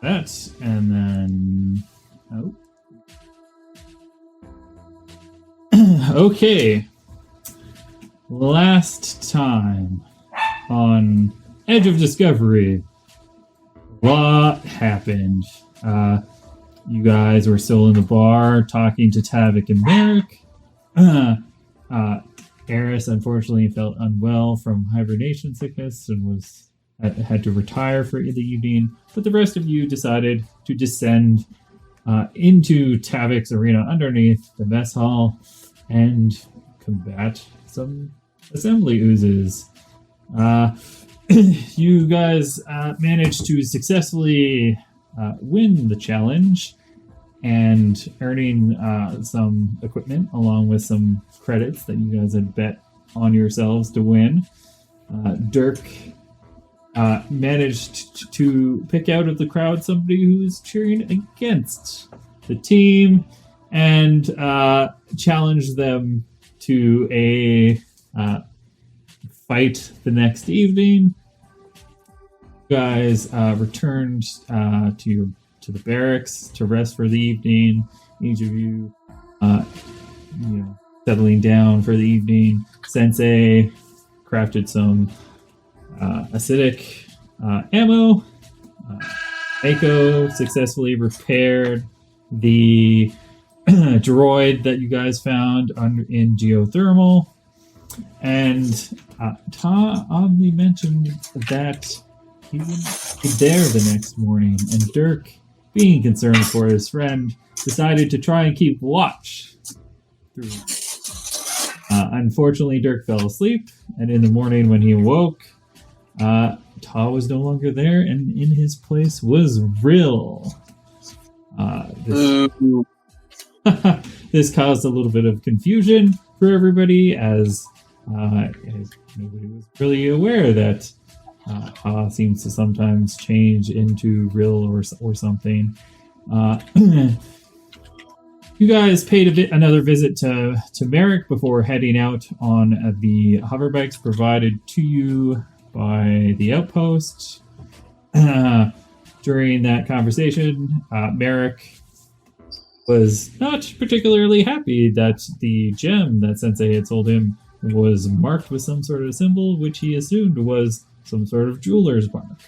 that, and then okay. Last time on Edge of Discovery, what happened? You guys were still in the bar talking to Tavik and Merrick. Eris unfortunately felt unwell from hibernation sickness and had to retire for the evening, but the rest of you decided to descend into Tavik's arena underneath the mess hall and combat some assembly oozes. You guys managed to successfully win the challenge and earning some equipment along with some credits that you guys had bet on yourselves to win. Dirk managed to pick out of the crowd somebody who was cheering against the team and challenge them to a fight the next evening. You guys returned to the barracks to rest for the evening. Each of you, settling down for the evening. Sensei crafted some acidic ammo. Eiko successfully repaired the droid that you guys found in geothermal. And Ta oddly mentioned that he wouldn't be there the next morning, and Dirk, being concerned for his friend, decided to try and keep watch through. Unfortunately, Dirk fell asleep, and in the morning when he awoke, Ta was no longer there, and in his place was Rill. This caused a little bit of confusion for everybody, as nobody was really aware that Ta seems to sometimes change into Rill or something. You guys paid another visit to Merrick before heading out on the hoverbikes provided to you by the outpost. During that conversation, Merrick was not particularly happy that the gem that Sensei had sold him was marked with some sort of symbol, which he assumed was some sort of jeweler's mark.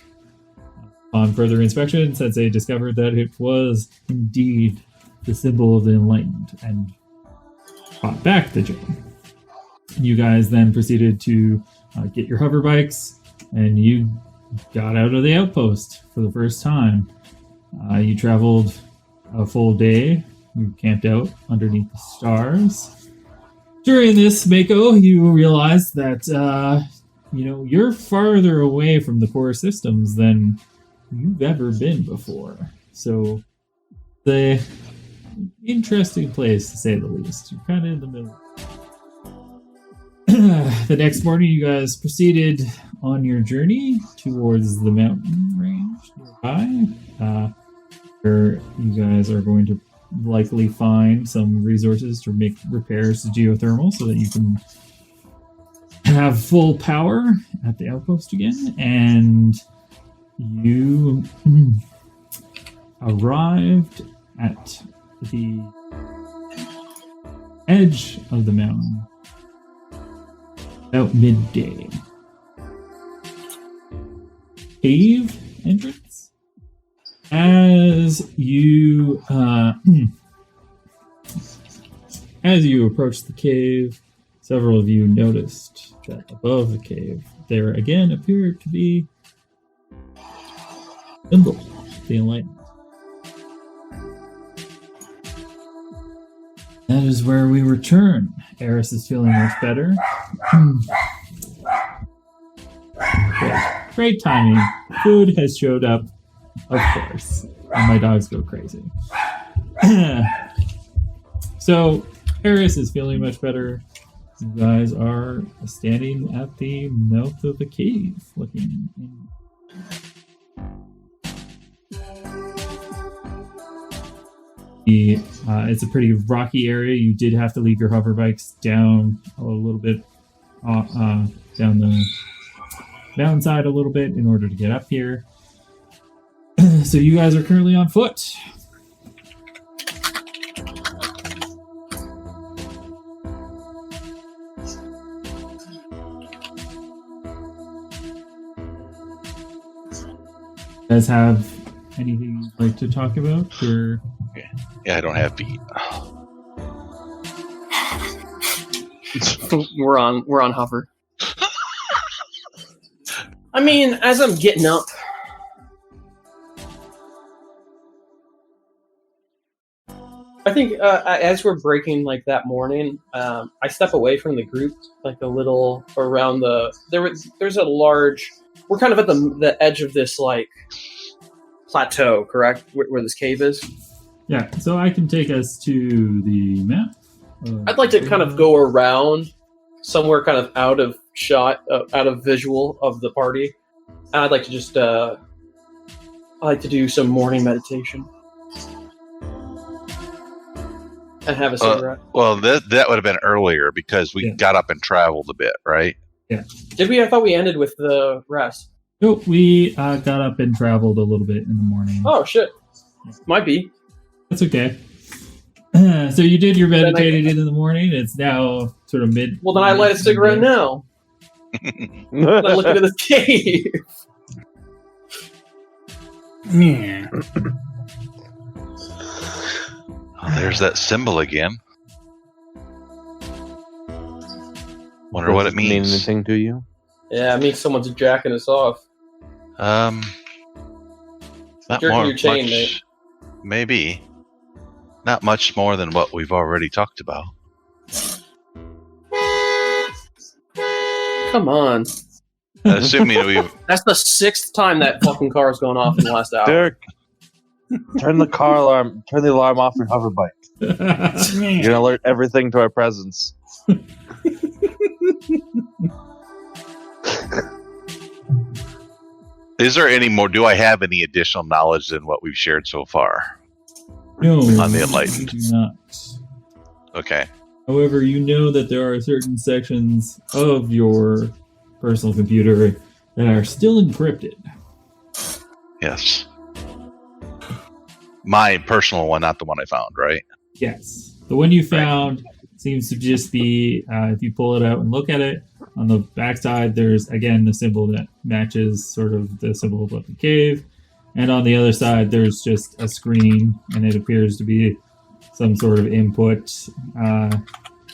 On further inspection, Sensei discovered that it was indeed the symbol of the Enlightened and brought back the gem. You guys then proceeded to get your hover bikes, and you got out of the outpost for the first time. You traveled a full day. You camped out underneath the stars. During this, Mako, you realized that you're farther away from the core systems than you've ever been before. So, the interesting place, to say the least. You're kind of in the middle. The next morning, you guys proceeded on your journey towards the mountain range nearby, where you guys are going to likely find some resources to make repairs to geothermal so that you can have full power at the outpost again. And you arrived at the edge of the mountain about midday. Cave entrance. As you approached the cave, several of you noticed that above the cave there again appeared to be symbol, the Enlightenment. That is where we return. Eris is feeling much better. Great timing. Food has showed up, of course. And my dogs go crazy. So, Eris is feeling much better. You guys are standing at the mouth of the cave, looking in. It's a pretty rocky area. You did have to leave your hover bikes down a little bit, down the mountainside a little bit in order to get up here. So you guys are currently on foot. You guys have anything you'd like to talk about? Or Yeah, I don't have feet. We're on hover. I mean, as I'm getting up, I think as we're breaking like that morning, I step away from the group like a little around the. There's a large. We're kind of at the edge of this like plateau, correct? Where this cave is. yeah, so I can take us to the map. I'd like to kind of go around somewhere kind of out of shot, out of visual of the party. And I'd like to just, I like to do some morning meditation. And have a cigarette. Well, that would have been earlier because we got up and traveled a bit, right? Yeah. Did we? I thought we ended with the rest. Nope, we got up and traveled a little bit in the morning. Oh, shit. Might be. That's okay. So you did your meditating in the morning. It's now sort of mid. Well, then I light a cigarette now. And I look into this cave. Yeah. Oh, there's that symbol again. Wonder what it means. Mean anything to you? Yeah, it means someone's jacking us off. Not Jerking more, your chain, much, mate. Maybe. Not much more than what we've already talked about. Come on. Assuming we've... That's the 6th time that fucking car has gone off in the last hour. Dirk, turn the alarm off your hover bike. You're gonna alert everything to our presence. Is there any more? Do I have any additional knowledge than what we've shared so far? No, On the Enlightened. you do not. Okay. However, you know that there are certain sections of your personal computer that are still encrypted. Yes. My personal one, not the one I found, right? Yes. The one you found seems to just be, if you pull it out and look at it, on the backside, there's, again, the symbol that matches sort of the symbol of the cave. And on the other side, there's just a screen, and it appears to be some sort of input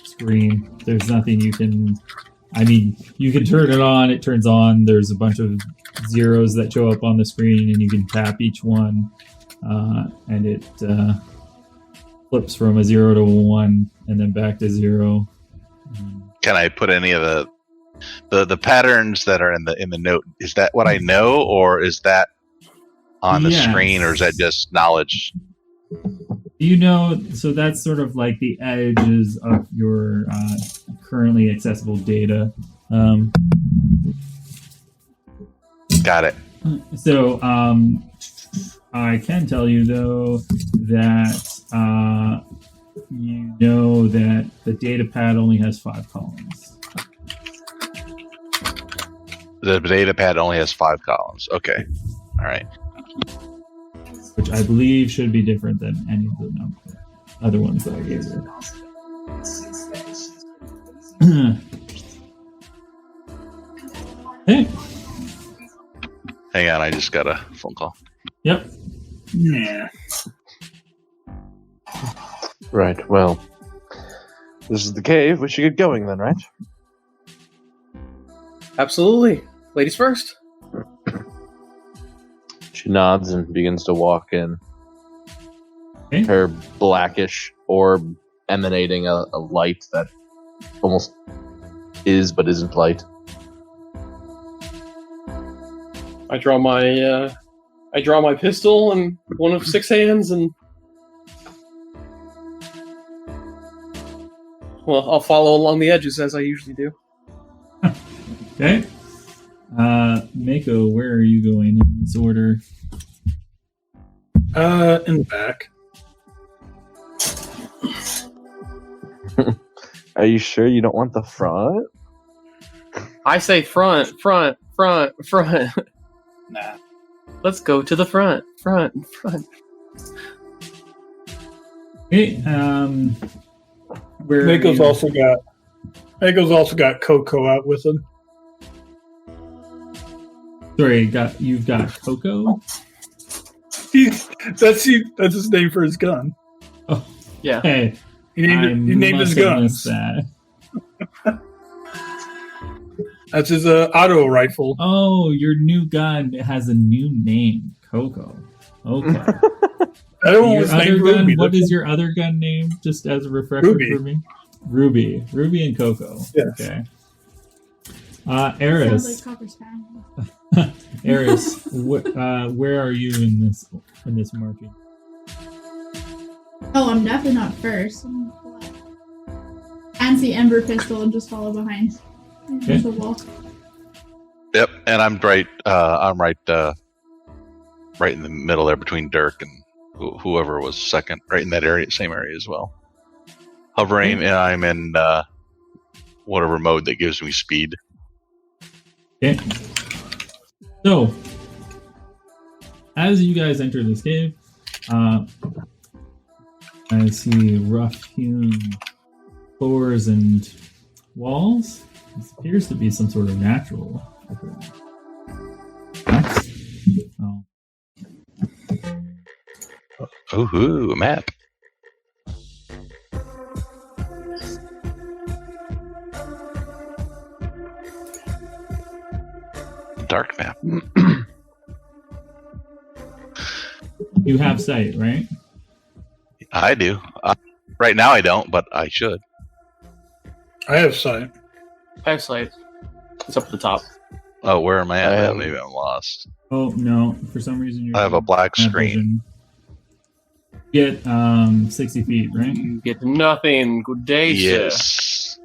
screen. There's nothing you can... I mean, you can turn it on, it turns on. There's a bunch of zeros that show up on the screen, and you can tap each one, and it flips from a 0 to 1, and then back to 0. Can I put any of the patterns that are in the note? Is that what I know, or is that on the screen, or is that just knowledge? You know, so that's sort of like the edges of your currently accessible data. Got it. So I can tell you, though, that you know that the data pad only has 5 columns. The data pad only has 5 columns. Okay. All right. Which I believe should be different than any of the other ones that I gave you. Hey. Hang on, I just got a phone call. Yep. Yeah. Right, well, this is the cave. We should get going then, right? Absolutely. Ladies first. She nods and begins to walk in. Okay. Her blackish orb emanating a light that almost is but isn't light. I draw my pistol and one of 6 hands, and well, I'll follow along the edges as I usually do. Okay. Mako, where are you going in this order? In the back. Are you sure you don't want the front? I say front. Nah. Let's go to the front. Okay, where Mako's you- also got Coco out with him. Sorry, you've got Coco. That's his name for his gun. Oh, Yeah. hey, He named his guns. That. That's his auto rifle. Oh, your new gun has a new name, Coco. Okay. That one Your was other named gun. Ruby. What is your other gun name? Just as a refresher Ruby. for me. Ruby and Coco. Yes. Okay. Sounds Eris. like Copper Spaniel. Eris, where are you in this marching? Oh, I'm definitely not first. Fancy Ember pistol and just follow behind. Okay. The wall. Yep, and I'm right. Right in the middle there between Dirk and whoever was second, right in that area, same area as well. Hovering, and I'm in whatever mode that gives me speed. Okay. So, as you guys enter this cave, I see rough-hewn floors and walls. This appears to be some sort of natural occurrence. Oh. Ooh, a map. Dark map. You have sight, right? I do. Right now I don't, but I should. I have sight. I have sight. It's up at the top. Oh, where am I at? I now? have- Maybe I'm lost. Oh no! For some reason, I have a black screen. Get 60 feet, right? You get nothing. Good day, sir. Yes.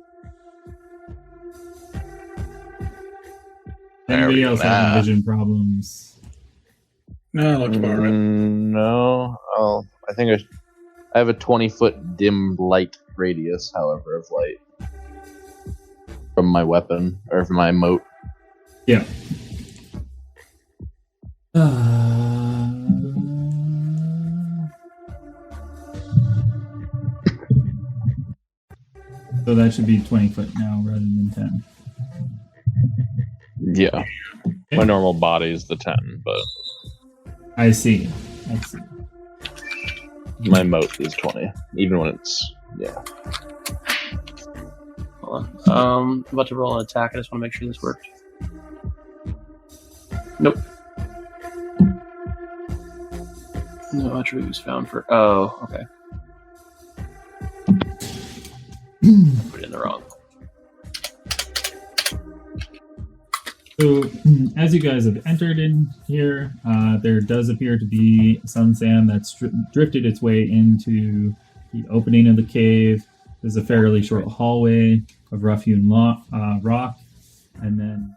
There Anybody we else go. having vision problems? No, looks about right. No. Oh, I think I have a 20-foot dim light radius, however, of light from my weapon or from my moat. Yeah. So that should be 20 foot now rather than 10. Yeah. My normal body is the 10, but I see. my moat is 20, even when it's Hold on. I'm about to roll an attack. I just want to make sure this worked. Nope. No attributes found for. Oh, okay. Put it in the wrong. So, as you guys have entered in here, there does appear to be some sand that's drifted its way into the opening of the cave. There's a fairly short hallway of rough-hewn rock, and then,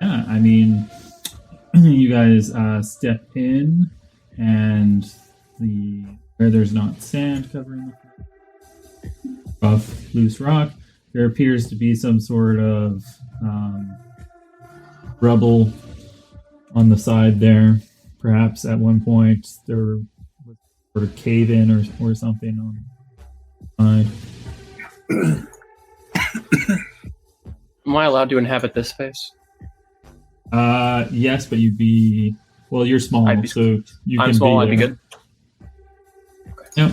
yeah, I mean, you guys step in, and where there's not sand covering the rough, loose rock, there appears to be some sort of rubble on the side there. Perhaps at one point there was sort of cave in or something on the side. Am I allowed to inhabit this space? Yes, but you'd be you're small, I'd be- so you I'm can small. be I'd be there. good. Yep.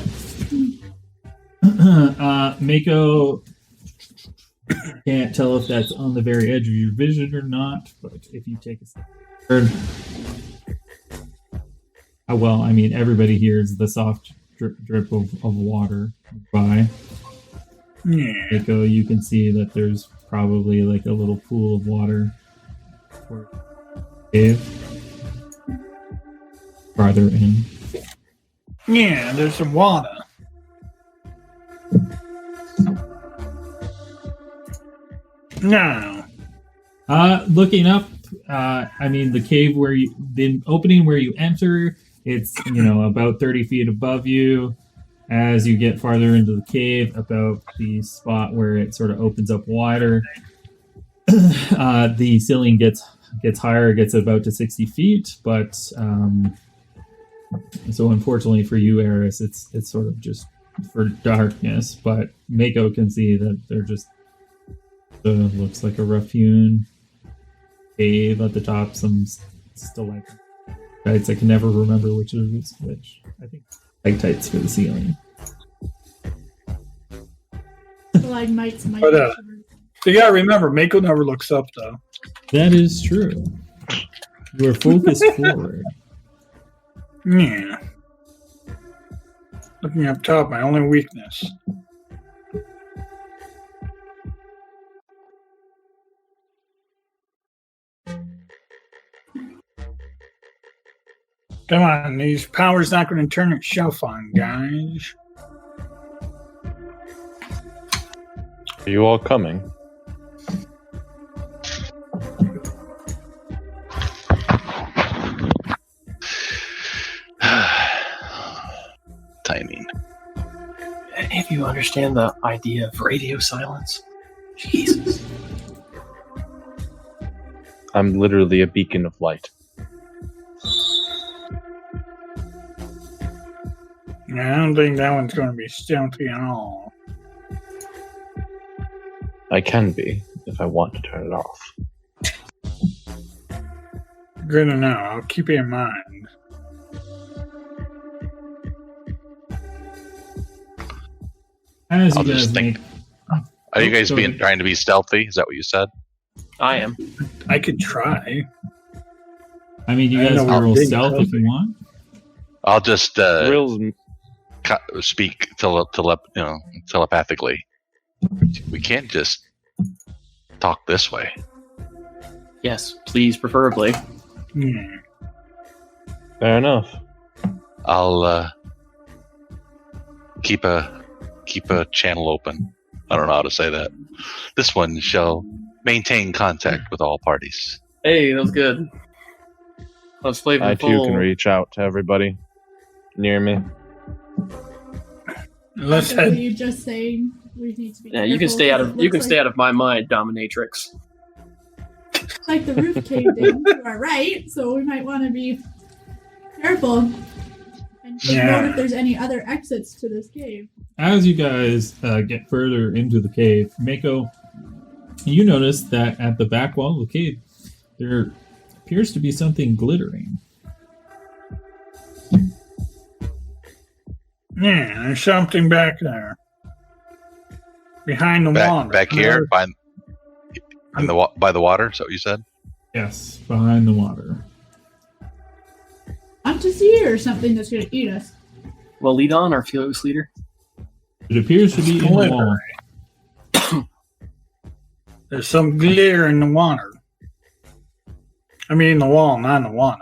Mako can't tell if that's on the very edge of your vision or not, but if you take a step forward, well, I mean, everybody hears the soft drip of water by. Yeah. Mako, you can see that there's probably like a little pool of water or cave farther in. Yeah, there's some water. No. Looking up, I mean, the opening where you enter, it's, about 30 feet above you. As you get farther into the cave, about the spot where it sort of opens up wider, the ceiling gets gets higher, gets about to 60 feet, but so unfortunately for you, Eris, it's sort of just for darkness. But Mako can see that they're just looks like a rough-hewn cave at the top. Some stalactites. I can never remember which is which. I think stalactites for the ceiling. Stalagmites might. But so you gotta remember, Mako never looks up though. That is true. You are focused forward. Yeah. Looking up top, my only weakness. Come on, these powers not going to turn itself on, guys. Are you all coming? Timing. Any of you understand the idea of radio silence? Jesus. I'm literally a beacon of light. I don't think that one's going to be stealthy at all. I can be, if I want to turn it off. Good to know. I'll keep it in mind. As you I'll just guys think. make, Are you guys go ahead. trying to be stealthy? Is that what you said? I am. I could try. I mean, you I guys know can we're roll being stealth if you want. I'll just Rill's speak telepathically. We can't just talk this way. Yes, please, preferably. fair enough. I'll keep a channel open. I don't know how to say that. This one shall maintain contact with all parties. Hey, that was good. Let's play I too can reach out to everybody near me. Let's Are head. you just saying we need to be Yeah, you can stay out of stay out of my mind, dominatrix. Like the roof caved in to our right, so we might want to be careful and take Yeah. note if there's any other exits to this cave. As you guys get further into the cave, Mako, you notice that at the back wall of the cave, there appears to be something glittering. Yeah, there's something back there. Behind the wall. Back here, by the water. Is that what you said? Yes, behind the water. I'm to see or something that's going to eat us. Well, lead on, our fearless leader. It appears to be in the wall. There's some glitter in the water. I mean, the wall, not in the water.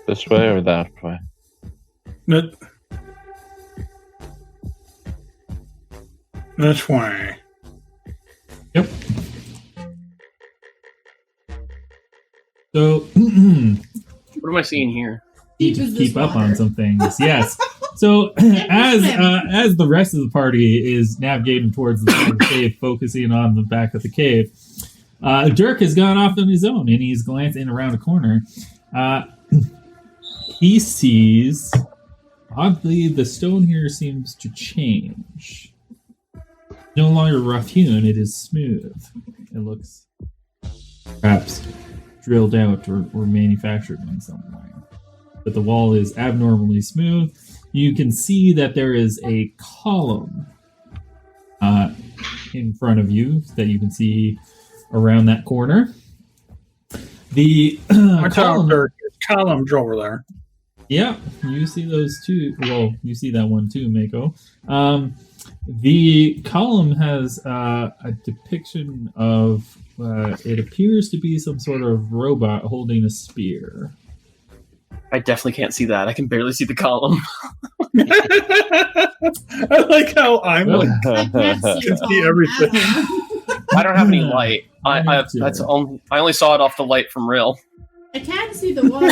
This way or that way? That, this way. Yep. So, What am I seeing here? need Deep to is this keep up water? on some things. Yes. So as the rest of the party is navigating towards the side of the cave, focusing on the back of the cave, Dirk has gone off on his own and he's glancing around a corner. He sees, oddly, the stone here seems to change. No longer rough-hewn, it is smooth. It looks perhaps drilled out or manufactured in some way. But the wall is abnormally smooth. You can see that there is a column in front of you that you can see around that corner. The Watch out, column, Dirk. There's columns over there. yeah, you see those too. Well, you see that one too, Mako. The column has a depiction of, it appears to be some sort of robot holding a spear. I definitely can't see that. I can barely see the column. I like how I'm Well, like, I can't Can see, see everything. I don't have any light. I only saw it off the light from Rill. I can see the wall.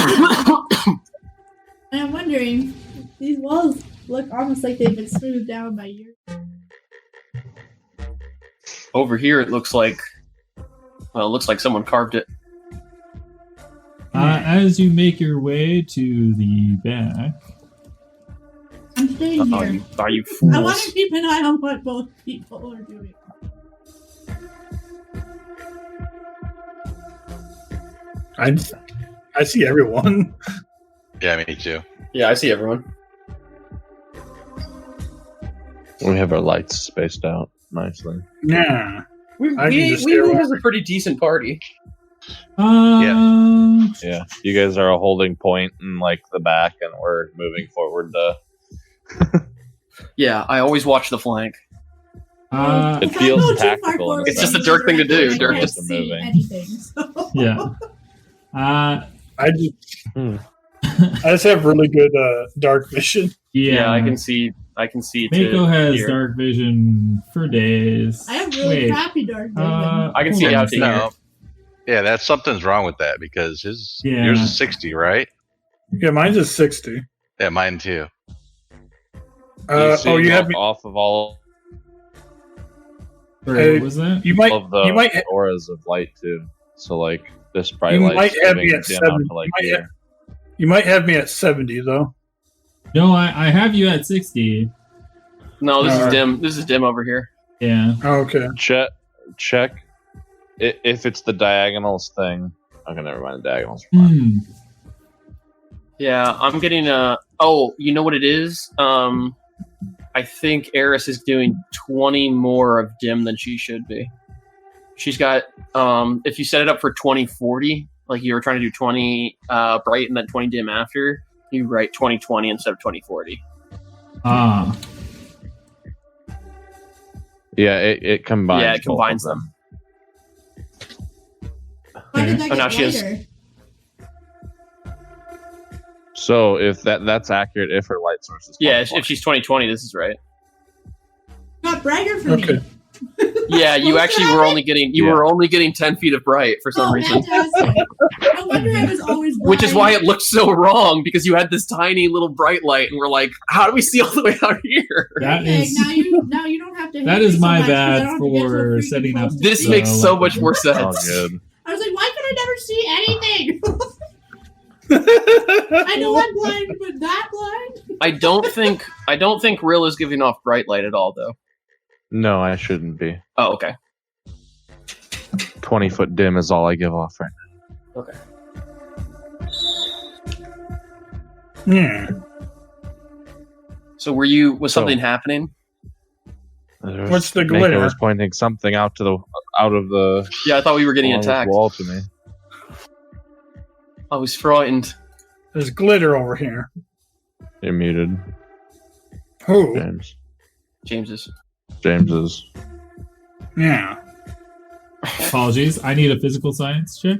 And I'm wondering, these walls look almost like they've been smoothed down by years. Over here, it looks like Well, it looks like someone carved it. As you make your way to the back, I'm staying here. Are you I want to fools? keep an eye on what both people are doing. I see everyone. Yeah, me too. Yeah, I see everyone. We have our lights spaced out nicely. Yeah. We I can just we stare move at- as a pretty decent party. Yeah, you guys are a holding point in like the back, and we're moving forward to. Yeah, I always watch the flank. Uh, It If I feels go too far tactical in a forward, It's just a in Dirk thing to do. direction, Dirk I can't just see moving. anything. So. yeah. I just have really good dark vision. Yeah, I can see. I can see. Mako to has here. dark vision for days. I have really Wait, crappy dark vision. I can hold see on a out to second. here. No. Yeah, that's something's wrong with that because yours Yeah. is 60, right? Yeah, mine's is 60. Yeah, mine too. You have me. off of all Sorry, what was that? You might. of the You might. auras of light too. So like this bright You light might have me dim at out 7. to like You might here. You might have me at 70 though. No, I have you at 60. No, this is Alright. dim. This is dim over here. Yeah. Oh, okay. Check if it's the diagonals thing. Okay, never mind. The diagonals are fine. Hmm. Yeah, I'm getting a. Oh, you know what it is? I think Eris is doing 20 more of dim than she should be. She's got. If you set it up for 2040, like you were trying to do 20 bright and then 20 dim after, you write 2020 instead of 2040. Ah. Yeah, it combines. Yeah, it both of combines them. Why did that Oh, now get she has- lighter? So if that's accurate, if her light source is Yeah, 2020. if she's 2020, this is right. Got brighter for Okay. me. Yeah, you What's actually that? were only getting Yeah. 10 feet of bright for some Oh, reason. fantastic. No wonder I was always blind. Which is why it looked so wrong, because you had this tiny little bright light, and we're like, how do we see all the way out here? That Okay, is. now you don't have to. That hate is me so my much 'cause I bad don't have to get so for freaking setting close up to This you. makes so like- much more Oh, sense. good. I was like, why can I never see anything? I know I'm blind, but that blind? I don't think Rill is giving off bright light at all, though. No, I shouldn't be. Oh, okay. 20-foot dim is all I give off right Okay. Yeah. So was So- something happening? now. What's the Mako glitter? was pointing something out of the Yeah, I thought we were getting along this attacked. wall to me. I was frightened. There's glitter over here. You're muted, Who? James. James's. James's. Yeah. Apologies. I need a physical science check.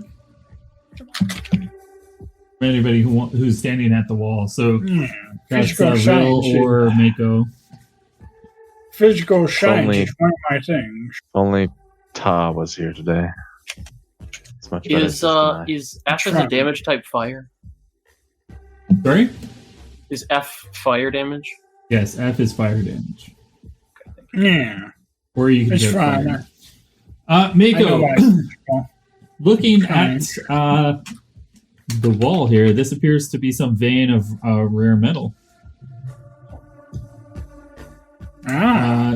For anybody who's standing at the wall. So Yeah. that's Physical Will science. or Mako. Physical science only- is one of my things. Only Ta was here today. It's much better. Is F as a damage type fire? Sorry? Is F fire damage? Yes, F is fire damage. Yeah. Or you can It's get fine. fire. I know Mako, my- looking Fine. at the wall here, this appears to be some vein of rare metal.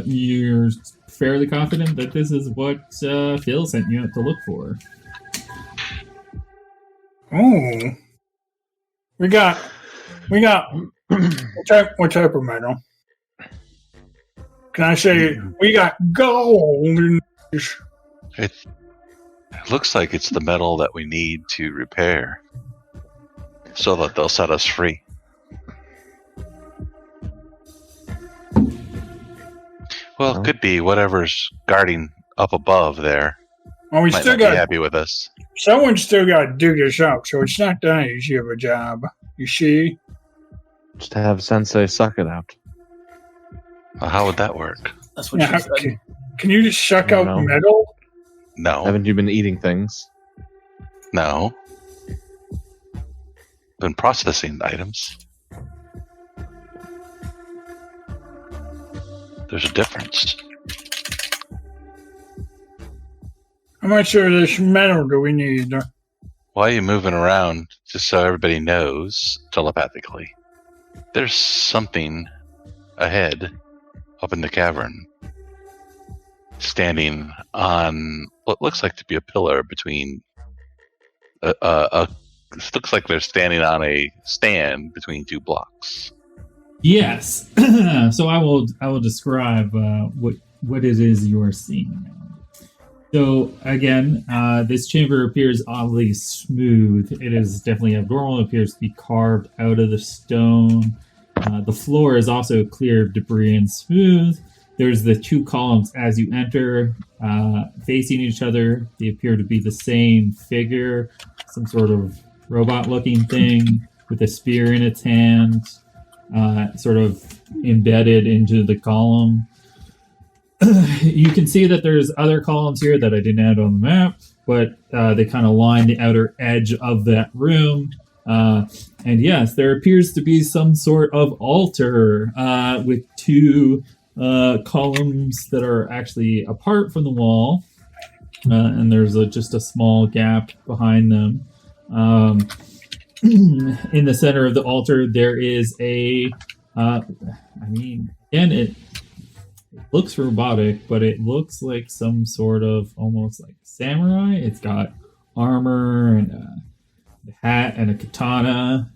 You're fairly confident that this is what Phil sent you out to look for. Oh. We got what type of metal? Can I say we got gold in this? It looks like it's the metal that we need to repair so that they'll set us free. Well, it could be whatever's guarding up above there. Well, we Might still not be got happy with us. someone's still got to dig this up, so it's not that easy of a job. You see? Just have Sensei suck it out. Well, how would that work? That's what Yeah, she said. can you just suck I out don't know. metal? No, Haven't you been eating things? no. Been processing items. There's a difference. How much of this metal do we need? Why are you moving around? Just so everybody knows telepathically. There's something ahead up in the cavern, standing on what looks like to be a pillar between it looks like they're standing on a stand between two blocks. Yes. So I will describe what it is you're seeing now. So again, this chamber appears oddly smooth. It is definitely abnormal. It appears to be carved out of the stone. The floor is also clear of debris and smooth. There's the two columns as you enter, facing each other. They appear to be the same figure, some sort of robot-looking thing with a spear in its hand, sort of embedded into the column. You can see that there's other columns here that I didn't add on the map, but they kind of line the outer edge of that room. And yes, there appears to be some sort of altar with two columns that are actually apart from the wall. And there's just a small gap behind them. In the center of the altar, there is a... again, it looks robotic, but it looks like some sort of almost like samurai. It's got armor and a hat and a katana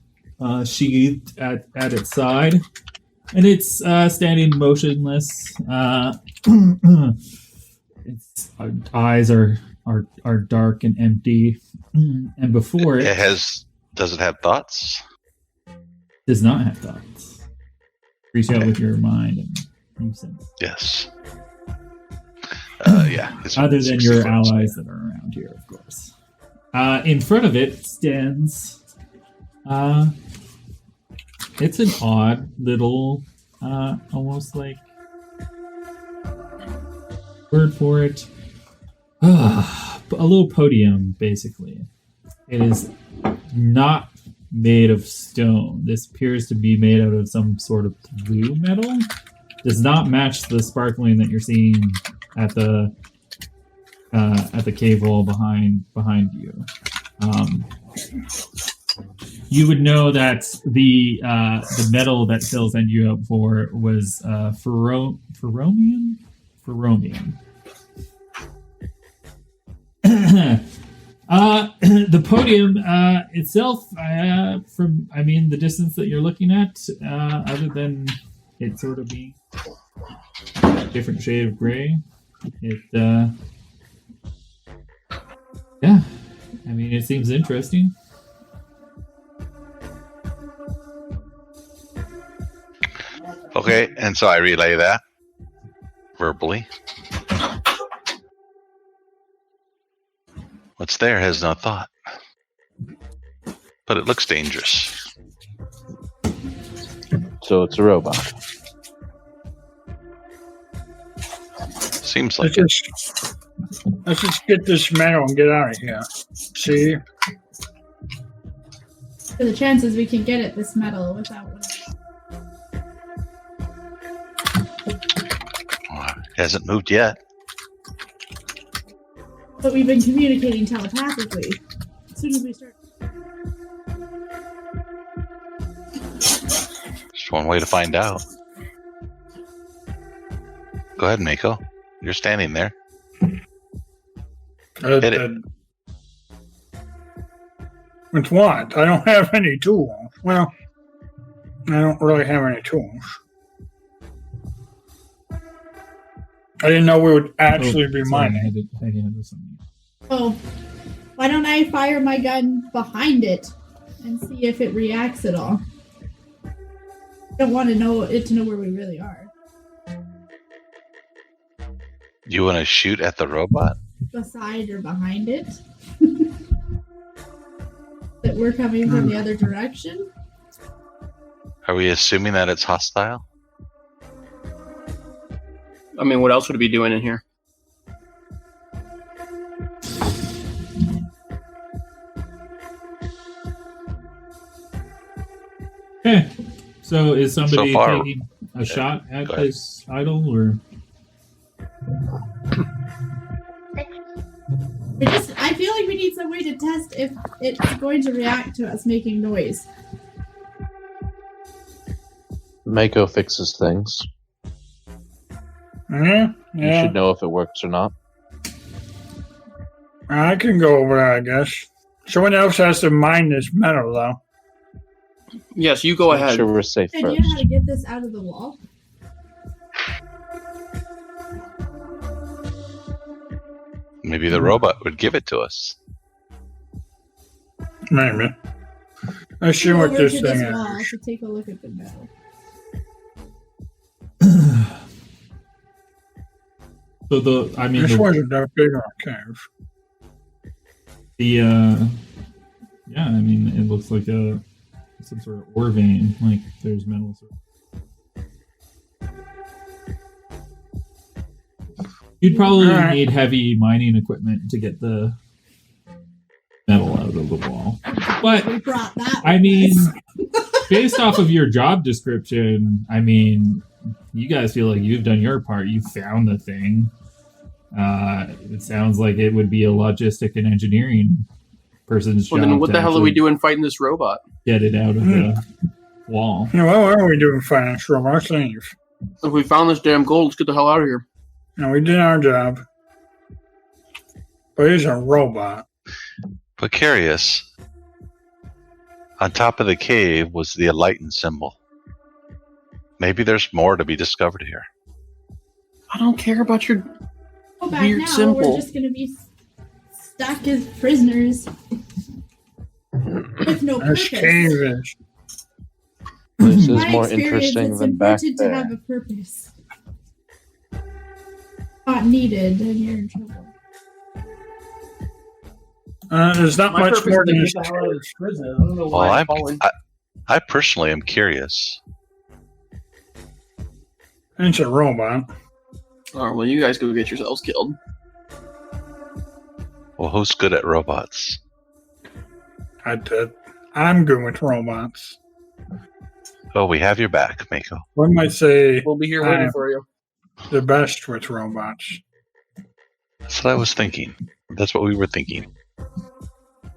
sheathed at its side, and it's standing motionless. Its eyes are dark and empty, and before it does it have thoughts? Does not have thoughts. Reach out with your mind and you sense. Yes. Yeah. Other than your allies that are around here, of course. In front of it stands. It's an odd little, almost like word for it. A little podium, basically. It is not made of stone. This appears to be made out of some sort of blue metal. Does not match the sparkling that you're seeing at the cave wall behind you. You would know that the metal that Phil sent you out for was ferromium. The podium itself, from the distance that you're looking at, other than it sort of being a different shade of gray, it it seems interesting. Okay, and so I relay that verbally. What's there has no thought, but it looks dangerous. So it's a robot. Seems like Let's just get this metal and get out of here. See? For the chances we can get at this metal without one. It hasn't moved yet. But we've been communicating telepathically. As soon as we start. Just one way to find out. Go ahead, Mako. You're standing there. Hit it. With what? I don't have any tools. Well, I don't really have any tools. I didn't know we would actually be mining. Oh, why don't I fire my gun behind it and see if it reacts at all? I don't want to know where we really are. You want to shoot at the robot? Beside or behind it? That we're coming from the other direction? Are we assuming that it's hostile? I mean, what else would it be doing in here? Okay. So is somebody So far, taking a shot at this idol, or? we need some way to test if it's going to react to us making noise. Mako fixes things. Yeah, You should know if it works or not. I can go over there, I guess. Someone else has to mine this metal, though. Yes, you go Make ahead. sure we're safe Hey, do first. you know how to get this out of the wall? Maybe the robot would give it to us. Maybe. Let's see Go what over this to thing this wall is. to take a look at the metal. So This the wasn't that big of a cave. yeah, I mean, it looks like some sort of ore vein. Like there's metal. You'd probably Alright. need heavy mining equipment to get the metal out of the wall. But We brought that. I with mean, us. based off of your job description, I mean, you guys feel like you've done your part. You found the thing. It sounds like it would be a logistic and engineering person's Well, job. then what to the hell are we actually doing fighting this robot? Get it out of the wall. You know, what are we doing financial robots? Leave. If we found this damn gold, let's get the hell out of here. And we did our job. But he's a robot. Precarious. On top of the cave was the enlightened symbol. Maybe there's more to be discovered here. I don't care about your Go back weird now. symbol. We're just gonna be stuck as prisoners with no This purpose. cave is. This is My more experience, interesting it's than back important to there. have a purpose. Not needed, and you're in trouble. There's not My much purpose more is than to this get the hell out of this prison. I don't know Well, why I'm calling. I personally am curious. It's a robot. Oh, well, you guys go get yourselves killed. Well, who's good at robots? I did. I'm good with robots. Oh, we have your back, Mako. One might say We'll be here waiting I'm for you. the best with robots. That's what I was thinking. That's what we were thinking.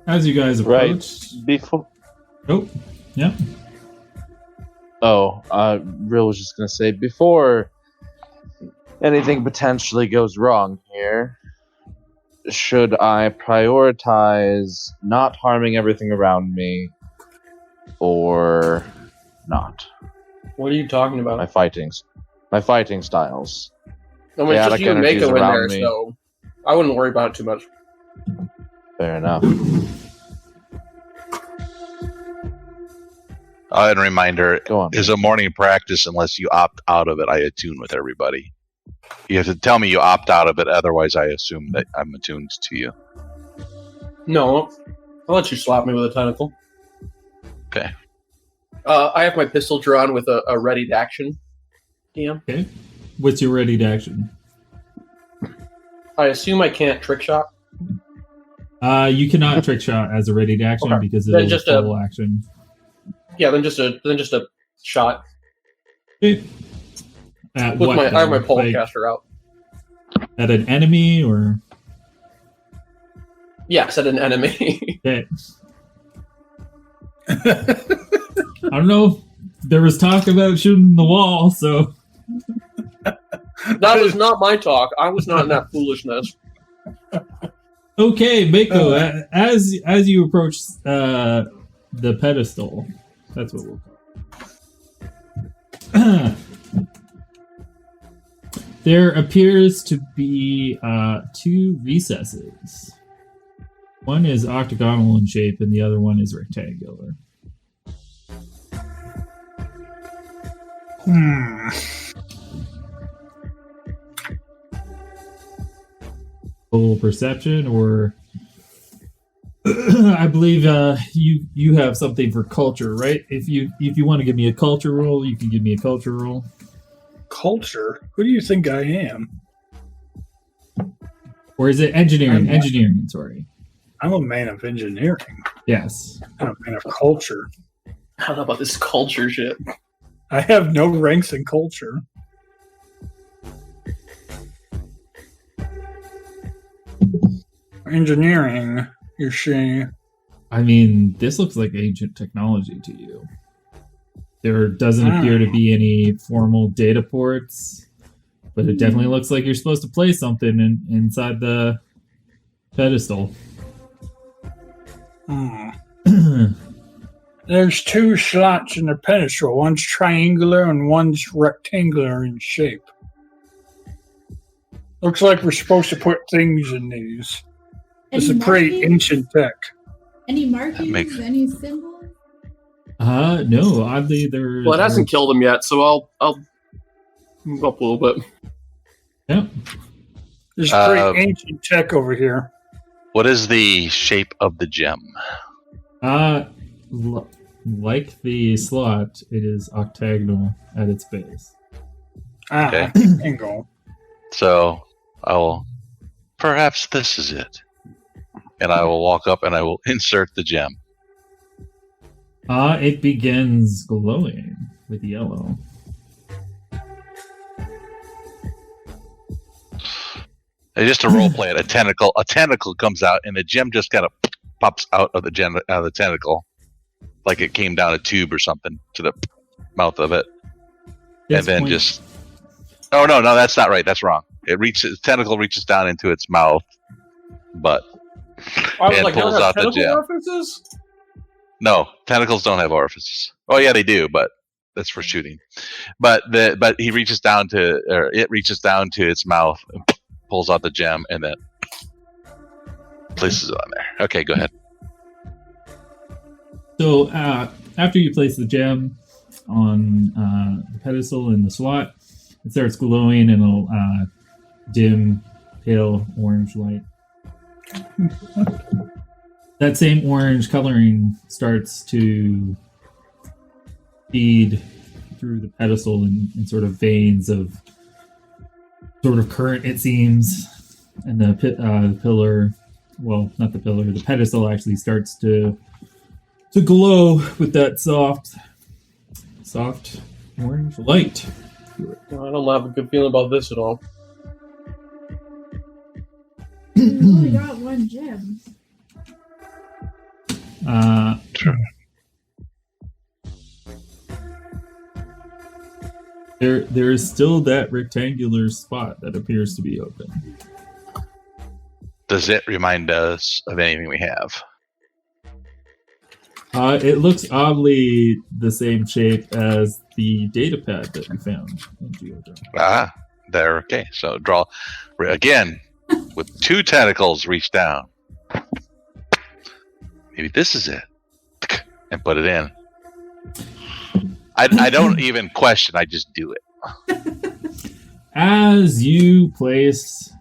As you guys Right. approach, Before. oh, yeah, Oh, Real was just gonna say before anything potentially goes wrong here, should I prioritize not harming everything around me, or not? What are you talking about? My fighting styles. I mean, it's just chaotic you and energies Mako in around there, me. so I wouldn't worry about it too much. Fair enough. And a reminder, Go on. is a morning practice unless you opt out of it. I attune with everybody. You have to tell me you opt out of it, otherwise I assume that I'm attuned to you. No, I'll let you slap me with a tentacle. Okay. I have my pistol drawn with a ready to action. DM. okay. What's your ready to action? I assume I can't trick shot. You cannot trick shot as a ready to action Okay. because it Then is just a full action. Yeah, then just a shot. Okay. At With what? I have my though? pole Like, caster out. at an enemy or Yes, at an enemy. okay. I don't know. There was talk about shooting the wall, so That was not my talk. I was not in that foolishness. okay, Mako. As you approach the pedestal, that's what we'll call it. There appears to be two recesses. One is octagonal in shape, and the other one is rectangular. Full perception, or I believe you have something for culture, right? If you want to give me a culture roll, you can give me a culture roll. Culture? Who do you think I am? Or is it engineering? I'm not- Engineering, sorry. I'm a man of engineering. Yes. I'm a man of culture. I don't know about this culture shit. I have no ranks in culture. Engineering You see. I mean, this looks like ancient technology to you. There doesn't appear to be any formal data ports, but it definitely looks like you're supposed to place something inside the pedestal. There's 2 slots in the pedestal. One's triangular and one's rectangular in shape. Looks like we're supposed to put things in these. It's a pretty ancient tech. Any markings? Any symbols? No. Oddly, there. Well, it hasn't killed him yet, so I'll move up a little bit. Yeah. There's pretty ancient tech over here. What is the shape of the gem? Like the slot, it is octagonal at its base. Okay. Angle. So perhaps this is it. And I will walk up and I will insert the gem. It begins glowing with yellow. And just to role play it, a tentacle comes out, and the gem just kind of pops out of the tentacle, like it came down a tube or something to the mouth of it, and then just. Oh no, that's not right. That's wrong. Tentacle reaches down into its mouth, but and pulls out the gem. Orifices? No, tentacles don't have orifices. Oh yeah, they do, but that's for shooting. But it reaches down to its mouth, and pulls out the gem, and then places it on there. Okay, go ahead. So after you place the gem on the pedestal in the slot, it starts glowing in a dim, pale orange light. That same orange coloring starts to feed through the pedestal in sort of veins of sort of current, it seems, and the pillar, well, not the pillar, the pedestal actually starts to glow with that soft orange light. I don't have a good feeling about this at all. You only got 1 gem. Sure. There is still that rectangular spot that appears to be open. Does it remind us of anything we have? It looks oddly the same shape as the data pad that we found in geothermal. There. Okay, so draw again with 2 tentacles. Reach down. Maybe this is it, and put it in. I don't even question. I just do it. As you place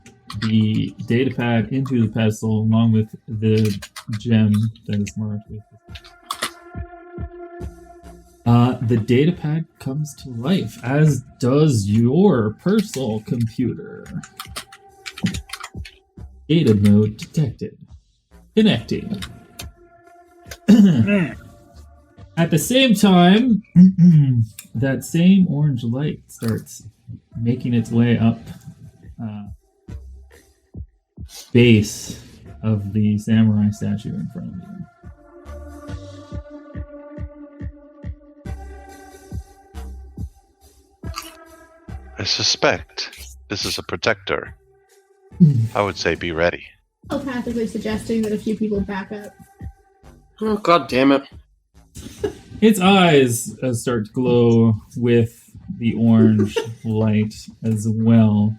the data pad into the pedestal along with the gem that is marked with the data pad comes to life, as does your personal computer. Data node detected. Connecting. At the same time, that same orange light starts making its way up base of the samurai statue in front of you. I suspect this is a protector. I would say be ready. Telepathically suggesting that a few people back up. Oh, god damn it. Its eyes start to glow with the orange light as well.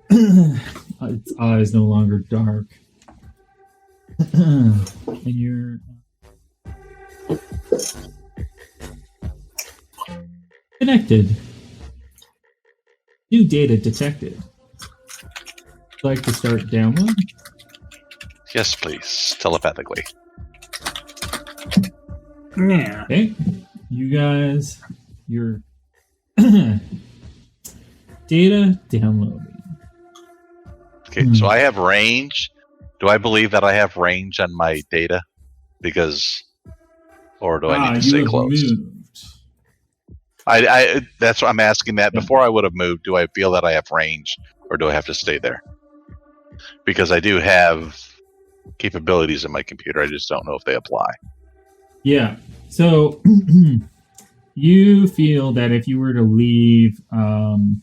Its eyes no longer dark. And you're connected. New data detected. Would you like to start download? Yes, please. Telepathically. Yeah. Okay. You guys, your data downloading. Okay, so I have range. Do I believe that I have range on my data? Or do I need to stay close? Moved. I that's what I'm asking that. Before I would have moved, do I feel that I have range, or do I have to stay there? Because I do have capabilities in my computer. I just don't know if they apply. Yeah. So you feel that if you were to leave the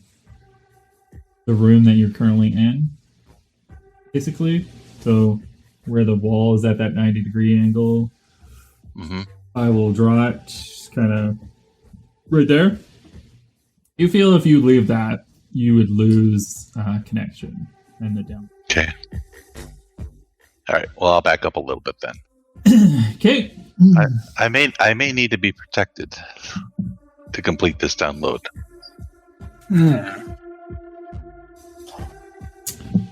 room that you're currently in, basically, so where the wall is at that 90-degree angle, I will draw it kind of right there. You feel if you leave that, you would lose connection and the down. Okay. All right. Well, I'll back up a little bit then. Okay. I may need to be protected to complete this download.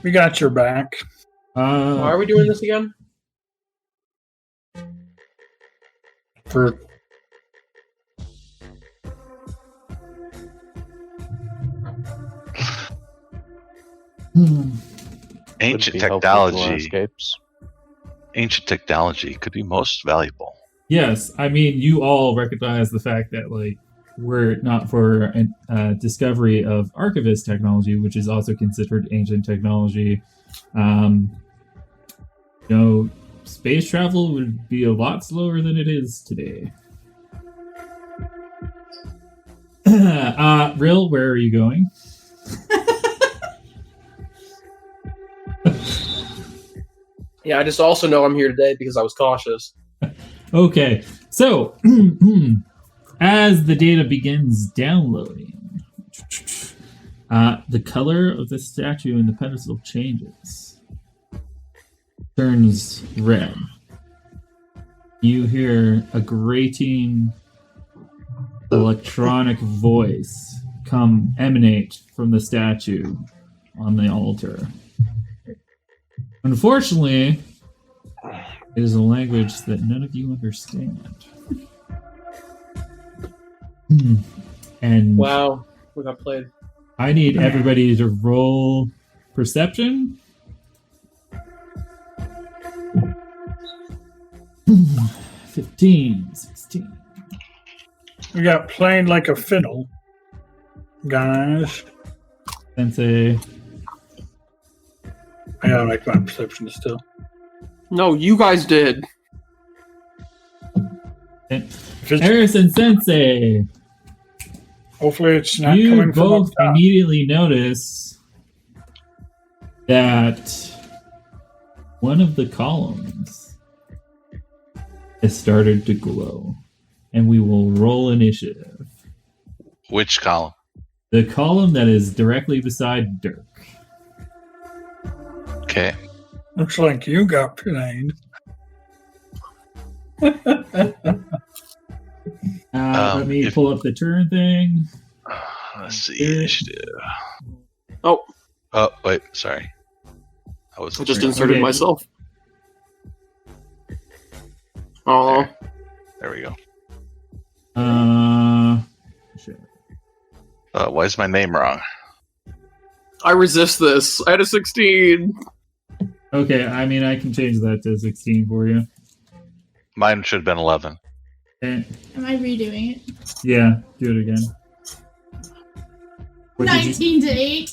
We got your back. Why are we doing this again? For Ancient Would be helpful to our technology. escapes. Ancient technology could be most valuable. Yes, I mean, you all recognize the fact that, like, we're not for a discovery of archivist technology, which is also considered ancient technology. Space travel would be a lot slower than it is today. Rill, where are you going? Yeah, I just also know I'm here today because I was cautious. Okay, so as the data begins downloading, the color of the statue in the pedestal changes, turns red. You hear a grating electronic voice emanate from the statue on the altar. Unfortunately, it is a language that none of you understand. And Wow, we got played. I need everybody to roll perception. 15, 16. we got playing like a fiddle, guys. Sensei. I gotta make my perception still. No, you guys did. If it's- Harrison Sensei. hopefully, it's not You coming from up both top. immediately notice that one of the columns has started to glow. And we will roll initiative. Which column? The column that is directly beside Dirk. Okay. Looks like you got played. Let me if- pull up the turn thing. Let's see. Initiative. Oh, Oh, wait. Sorry. I was I just inserted Okay. myself. Oh, There we go. Shit. Why is my name wrong? I resist this. I had a 16. Okay, I mean, I can change that to 16 for you. Mine should have been 11. Okay. Am I redoing it? Yeah, do it again. What did you- 19 to 8.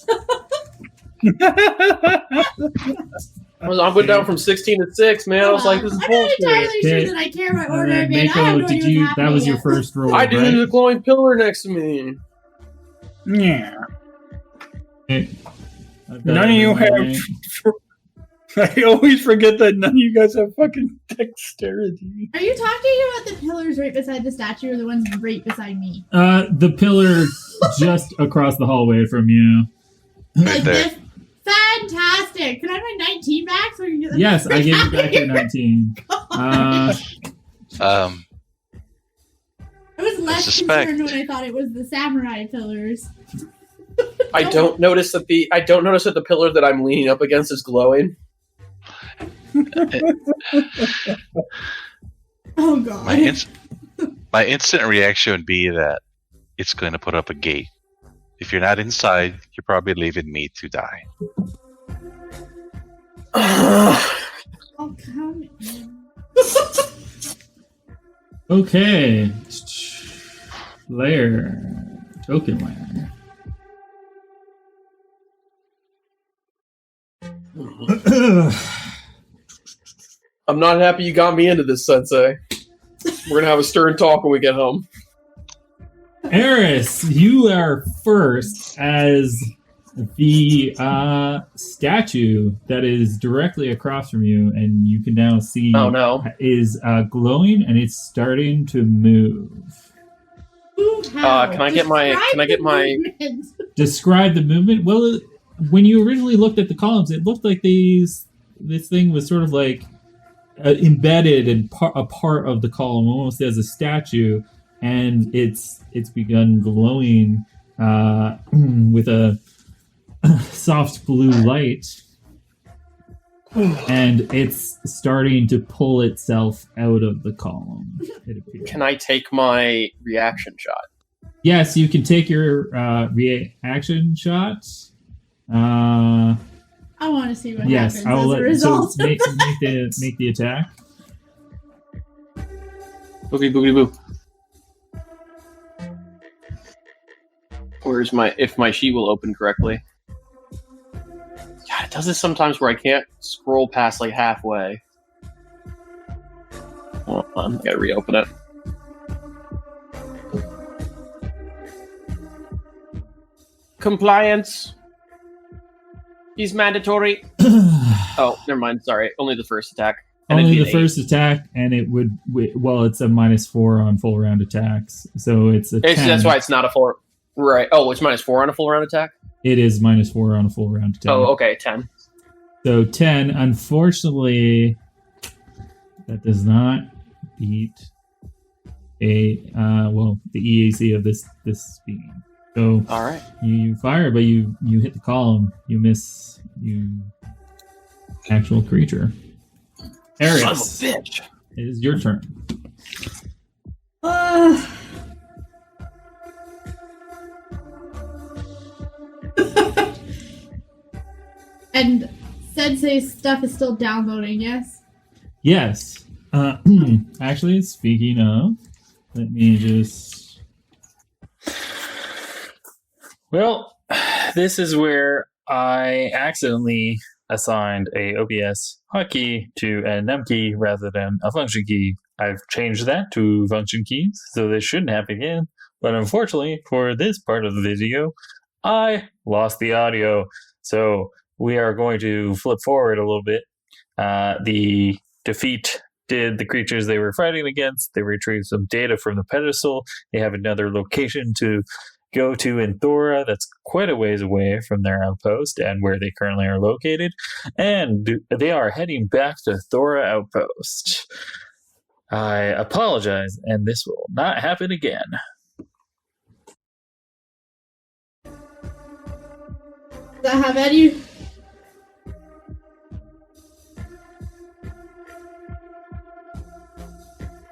I went down from 16 to 6, man. I was like, this is I'm not bullshit. entirely Okay. sure that I care what order I'm in. I have Mako, no did idea you? what's That was your happening first roll, I do. right? There's a glowing pillar next to me. Yeah. Okay. I've got None of you everybody. have. I always forget that none of you guys have fucking dexterity. Are you talking about the pillars right beside the statue or the ones right beside me? The pillar just across the hallway from you. Right Like there. this? Fantastic! Can I have my 19 back so we can get the Yes, I gave you back your 19. I was less suspect. concerned when I thought it was the samurai pillars. I don't notice that the pillar that I'm leaning up against is glowing. Oh god. My instant reaction would be that it's going to put up a gate. If you're not inside, you're probably leaving me to die. I'll come in. Okay. Layer. Token layer. I'm not happy you got me into this, Sensei. We're gonna have a stern talk when we get home. Eris, you are first as the statue that is directly across from you, and you can now see Oh no. is glowing, and it's starting to move. Ooh, how? Can I get my- movement. Describe the movement. Well, when you originally looked at the columns, it looked like this thing was sort of like embedded in a part of the column, almost as a statue, and it's begun glowing with a soft blue light, and it's starting to pull itself out of the column. It appears. Can I take my reaction shot? Yes, you can take your reaction shot. I want to see what Yes, happens I will as a let result. so make the attack. Boogity boogity boo. Where's if my sheet will open correctly? God, it does this sometimes where I can't scroll past like halfway. Hold on, I gotta reopen it. Compliance is mandatory. Oh, never mind. Sorry, only the first attack. And Only it'd the be an first attack, and it would it's a -4 on full round attacks, so it's a 10. That's why it's not a 4. Right. Oh, it's -4 on a full round attack? It is -4 on a full round attack. Oh, okay, 10. So 10, unfortunately, that does not beat the EAC of this being. So All right. you fire, but you hit the column. You miss actual creature. Eris, Son of a bitch. it is your turn. And Sensei's stuff is still downloading, yes? Yes. Actually, speaking of, let me just. Well, this is where I accidentally assigned a OBS hotkey to a num key rather than a function key. I've changed that to function keys, so this shouldn't happen again. But unfortunately, for this part of the video, I lost the audio. So we are going to flip forward a little bit. The defeat did the creatures they were fighting against. They retrieved some data from the pedestal. They have another location to go to in Thora that's quite a ways away from their outpost and where they currently are located. And they are heading back to Thora outpost. I apologize, and this will not happen again. Does that have any?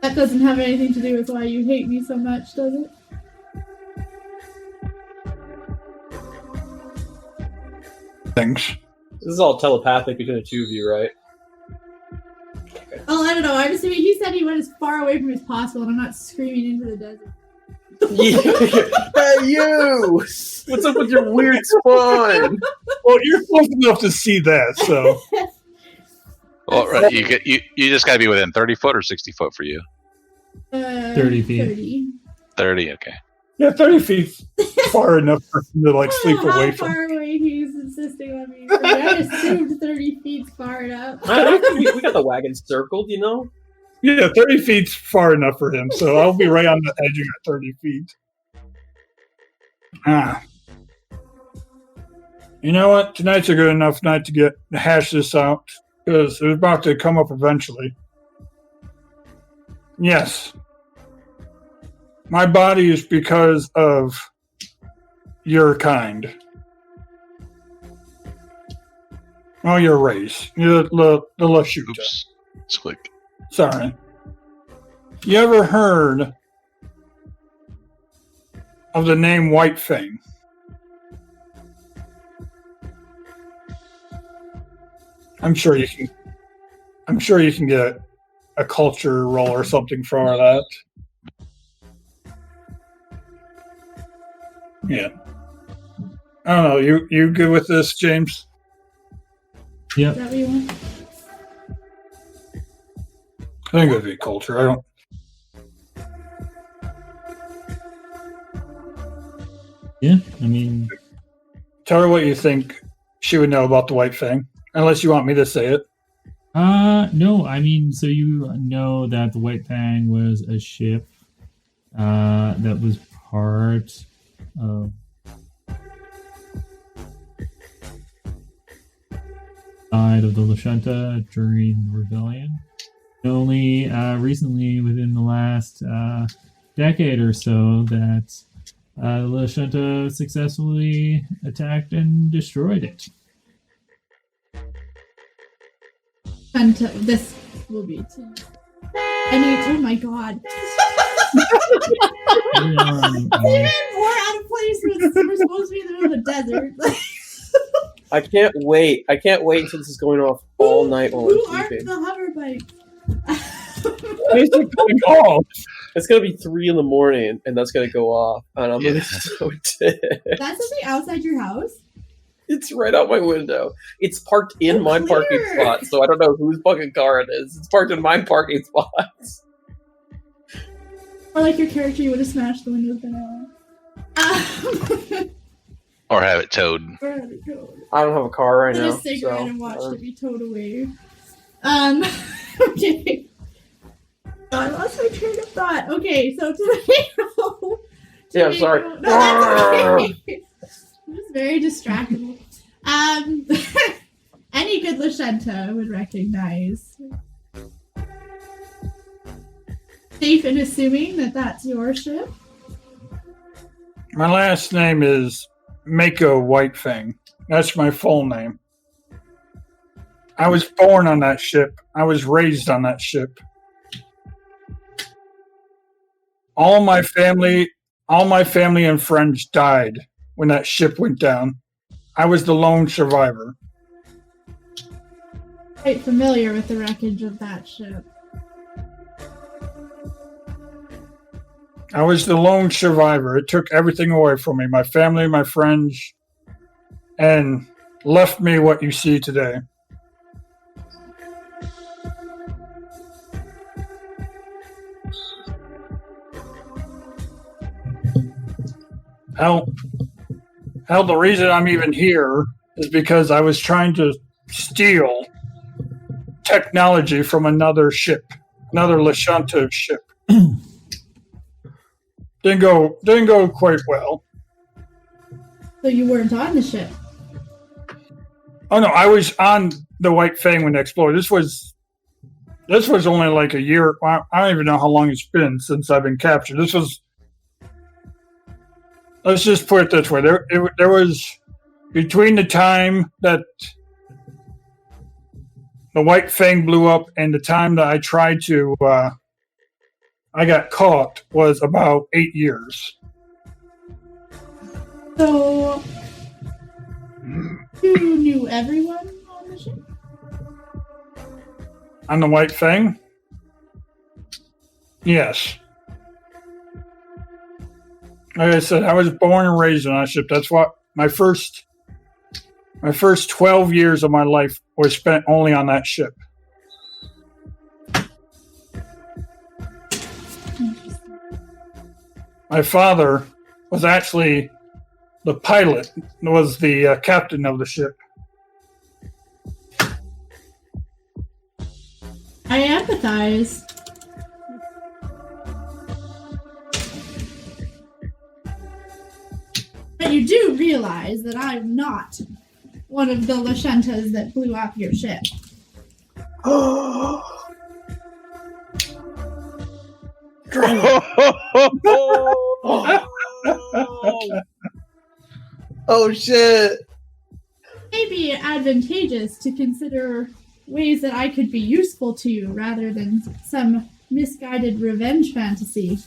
That doesn't have anything to do with why you hate me so much, does it? Thanks. This is all telepathic between the two of you, right? Oh, I don't know. I'm assuming he said he went as far away from as possible, and I'm not screaming into the desert. Hey, you! What's up with your weird spawn? Well, you're close enough to see that, so. Well, right, you just got to be within 30 foot or 60 foot for you. 30 feet. 30. 30, okay. Yeah, 30 feet far enough for him to, like, I sleep don't know away how from. far away he's insisting on me. I assumed 30 feet's far enough. We got the wagon circled, you know? Yeah, 30 feet's far enough for him, so I'll be right on the edge of 30 feet. You know what? Tonight's a good enough night to hash this out, because it's about to come up eventually. Yes. My body is because of your kind. Oh, your race. The Lashuta. Oops. Let's click. Sorry. You ever heard of the name White Fang? I'm sure you can get a culture roll or something for that. Yeah. I don't know. You good with this, James? Yep. Is that what you want? think it'd be culture. I don't. Yeah, I mean, Tell her what you think she would know about the White Fang, unless you want me to say it. no, I mean, so you know that the White Fang was a ship that was part of side of the Lashunta during the rebellion. Only recently, within the last decade or so, that Lashunta successfully attacked and destroyed it. And this will be too. I mean, oh my god. Even more out of place. We're supposed to be in the middle of a desert. I can't wait. I can't wait until this is going off all night while Who I'm are sleeping. the hover bikes? It's gonna be 3 a.m, and that's gonna go off, and I'm gonna be so dead. That's something outside your house? It's right out my window. It's parked in my Clear. parking spot, so I don't know whose fucking car it is. It's parked in my parking spot. Or like your character, you would have smashed the windows down. Or have it towed. I don't have a car right Put now. a cigarette so, and watched it be towed away. Okay. I lost my train of thought. Okay, so tomato. Yeah, sorry. No, that's okay. I'm just very distractible. Any good Lashunta would recognize. Safe in assuming that that's your ship? My last name is Mako Whitefang. That's my full name. I was born on that ship. I was raised on that ship. All my family and friends died when that ship went down. I was the lone survivor. Quite familiar with the wreckage of that ship. I was the lone survivor. It took everything away from me, my family, my friends, and left me what you see today. Hell, the reason I'm even here is because I was trying to steal technology from another ship, another Lashunta ship. Didn't go quite well. So you weren't on the ship? Oh no, I was on the White Fang when they explored. This was only like a year. I don't even know how long it's been since I've been captured. This was. Let's just put it this way: there was between the time that the White Fang blew up and the time that I tried to, I got caught was about 8 years. So you knew everyone on the ship? On the White Fang? Yes. Like I said, I was born and raised on that ship. That's what my first 12 years of my life was spent only on that ship. My father was actually the pilot, was the captain of the ship. I empathize. But you do realize that I'm not one of the Lashuntas that blew up your ship. Oh shit! May be advantageous to consider ways that I could be useful to you rather than some misguided revenge fantasy.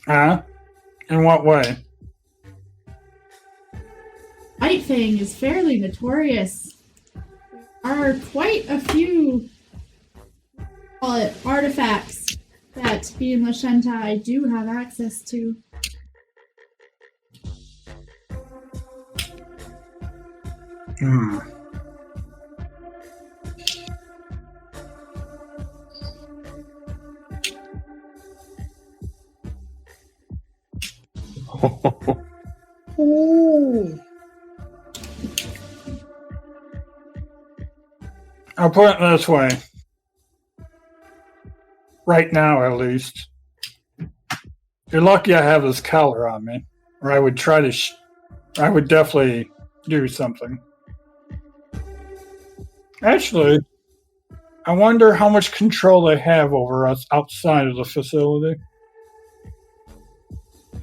Huh? In what way? White Fang is fairly notorious. There are quite a few, call it, artifacts that being Lashunta do have access to. Ooh. I'll put it this way. Right now, at least. You're lucky I have this collar on me, or I would try to. I would definitely do something. Actually, I wonder how much control they have over us outside of the facility.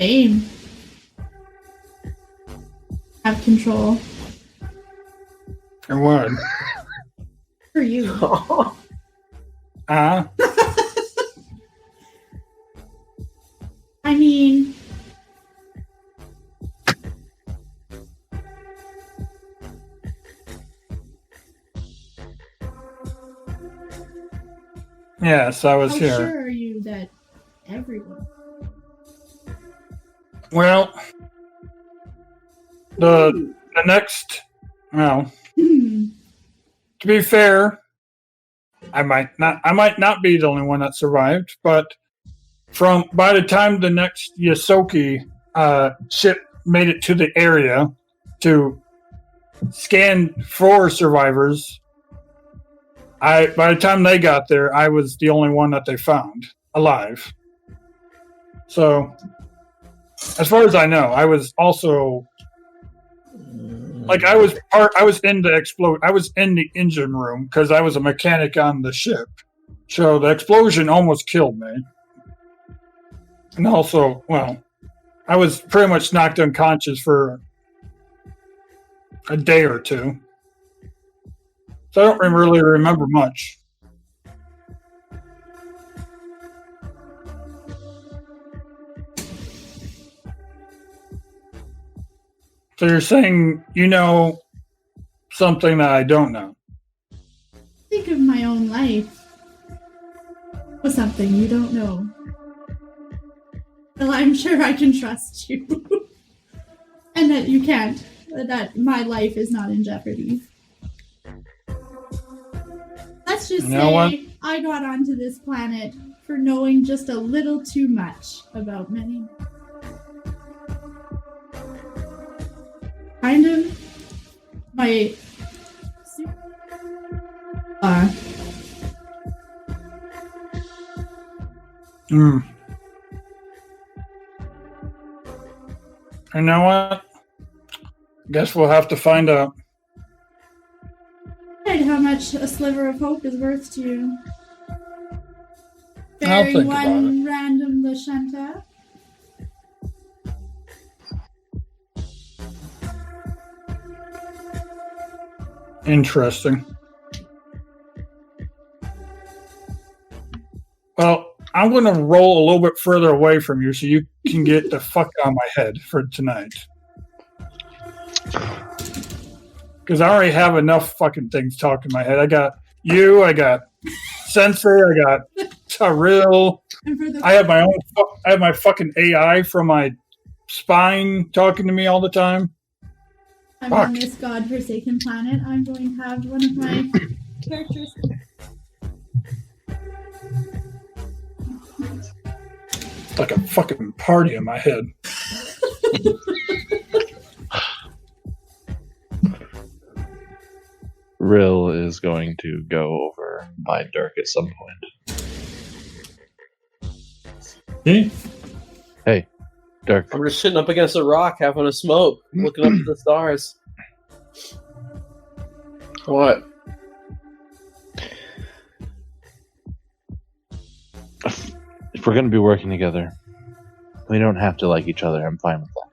Aim. Have control. And what? For you. Ah, I mean, yes, I was how here. sure are you that everyone? Well, the next. Well, Hmm. to be fair, I might not be the only one that survived, but by the time the next Yosoki ship made it to the area to scan for survivors, by the time they got there, I was the only one that they found alive. So, as far as I know, I was also I was in the engine room because I was a mechanic on the ship. So the explosion almost killed me. And also, well, I was pretty much knocked unconscious for a day or two. So I don't really remember much. So you're saying you know something that I don't know? Think of my own life. Was something you don't know. Well, I'm sure I can trust you. And that you can't. That my life is not in jeopardy. Let's just You know say what? I got onto this planet for knowing just a little too much about many. Kind of my You know what? Guess we'll have to find out. how much a sliver of hope is worth to you. I'll Bearing think about one random Lashenta. Interesting. Well, I'm going to roll a little bit further away from you so you can get the fuck out of my head for tonight. Because I already have enough fucking things talking in my head. I got you, I got Sensei, I got Taril. And for the I have my fucking AI from my spine talking to me all the time. I'm on this godforsaken planet. I'm going to have one of my characters. It's like a fucking party in my head. Rill is going to go over by Dirk at some point. Okay. Hey, Dirk. I'm just sitting up against a rock having a smoke, looking up at the stars. What? If we're going to be working together, we don't have to like each other. I'm fine with that.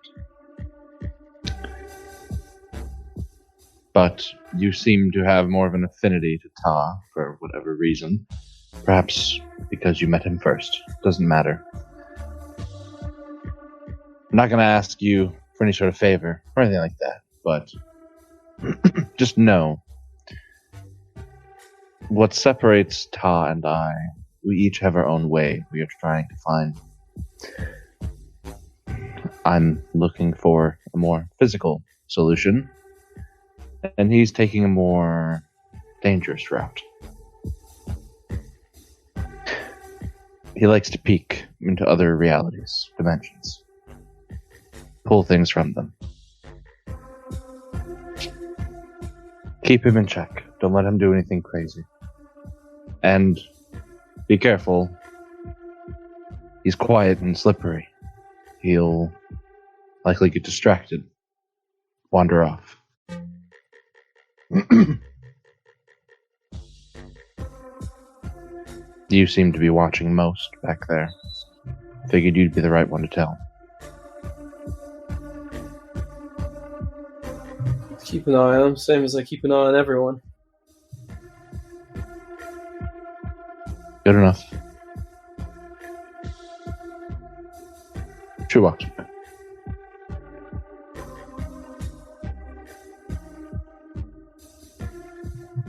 But you seem to have more of an affinity to Ta for whatever reason. Perhaps because you met him first. Doesn't matter. I'm not going to ask you for any sort of favor or anything like that, but just know what separates Ta and I. We each have our own way we are trying to find. I'm looking for a more physical solution, and he's taking a more dangerous route. He likes to peek into other realities, dimensions. pull things from them. Keep him in check. Don't let him do anything crazy. And be careful. He's quiet and slippery. He'll likely get distracted. Wander off. You seem to be watching most back there. Figured you'd be the right one to tell. Keep an eye on him, same as I keep an eye on everyone. Good enough. True watch.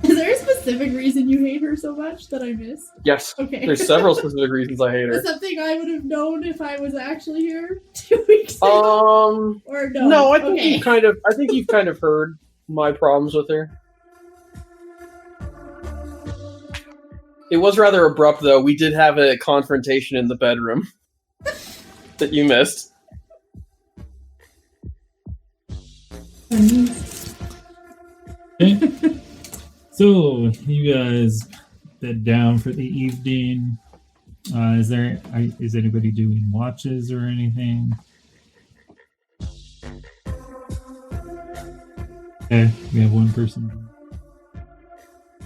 Is there a specific reason you hate her so much that I missed? Yes. Okay. There's several specific reasons I hate her. Is something I would have known if I was actually here 2 weeks ago? Or no? No, I think you've kind of heard my problems with her. It was rather abrupt, though. We did have a confrontation in the bedroom that you missed. Okay. So, you guys bed down for the evening. Is anybody doing watches or anything? Okay, we have one person.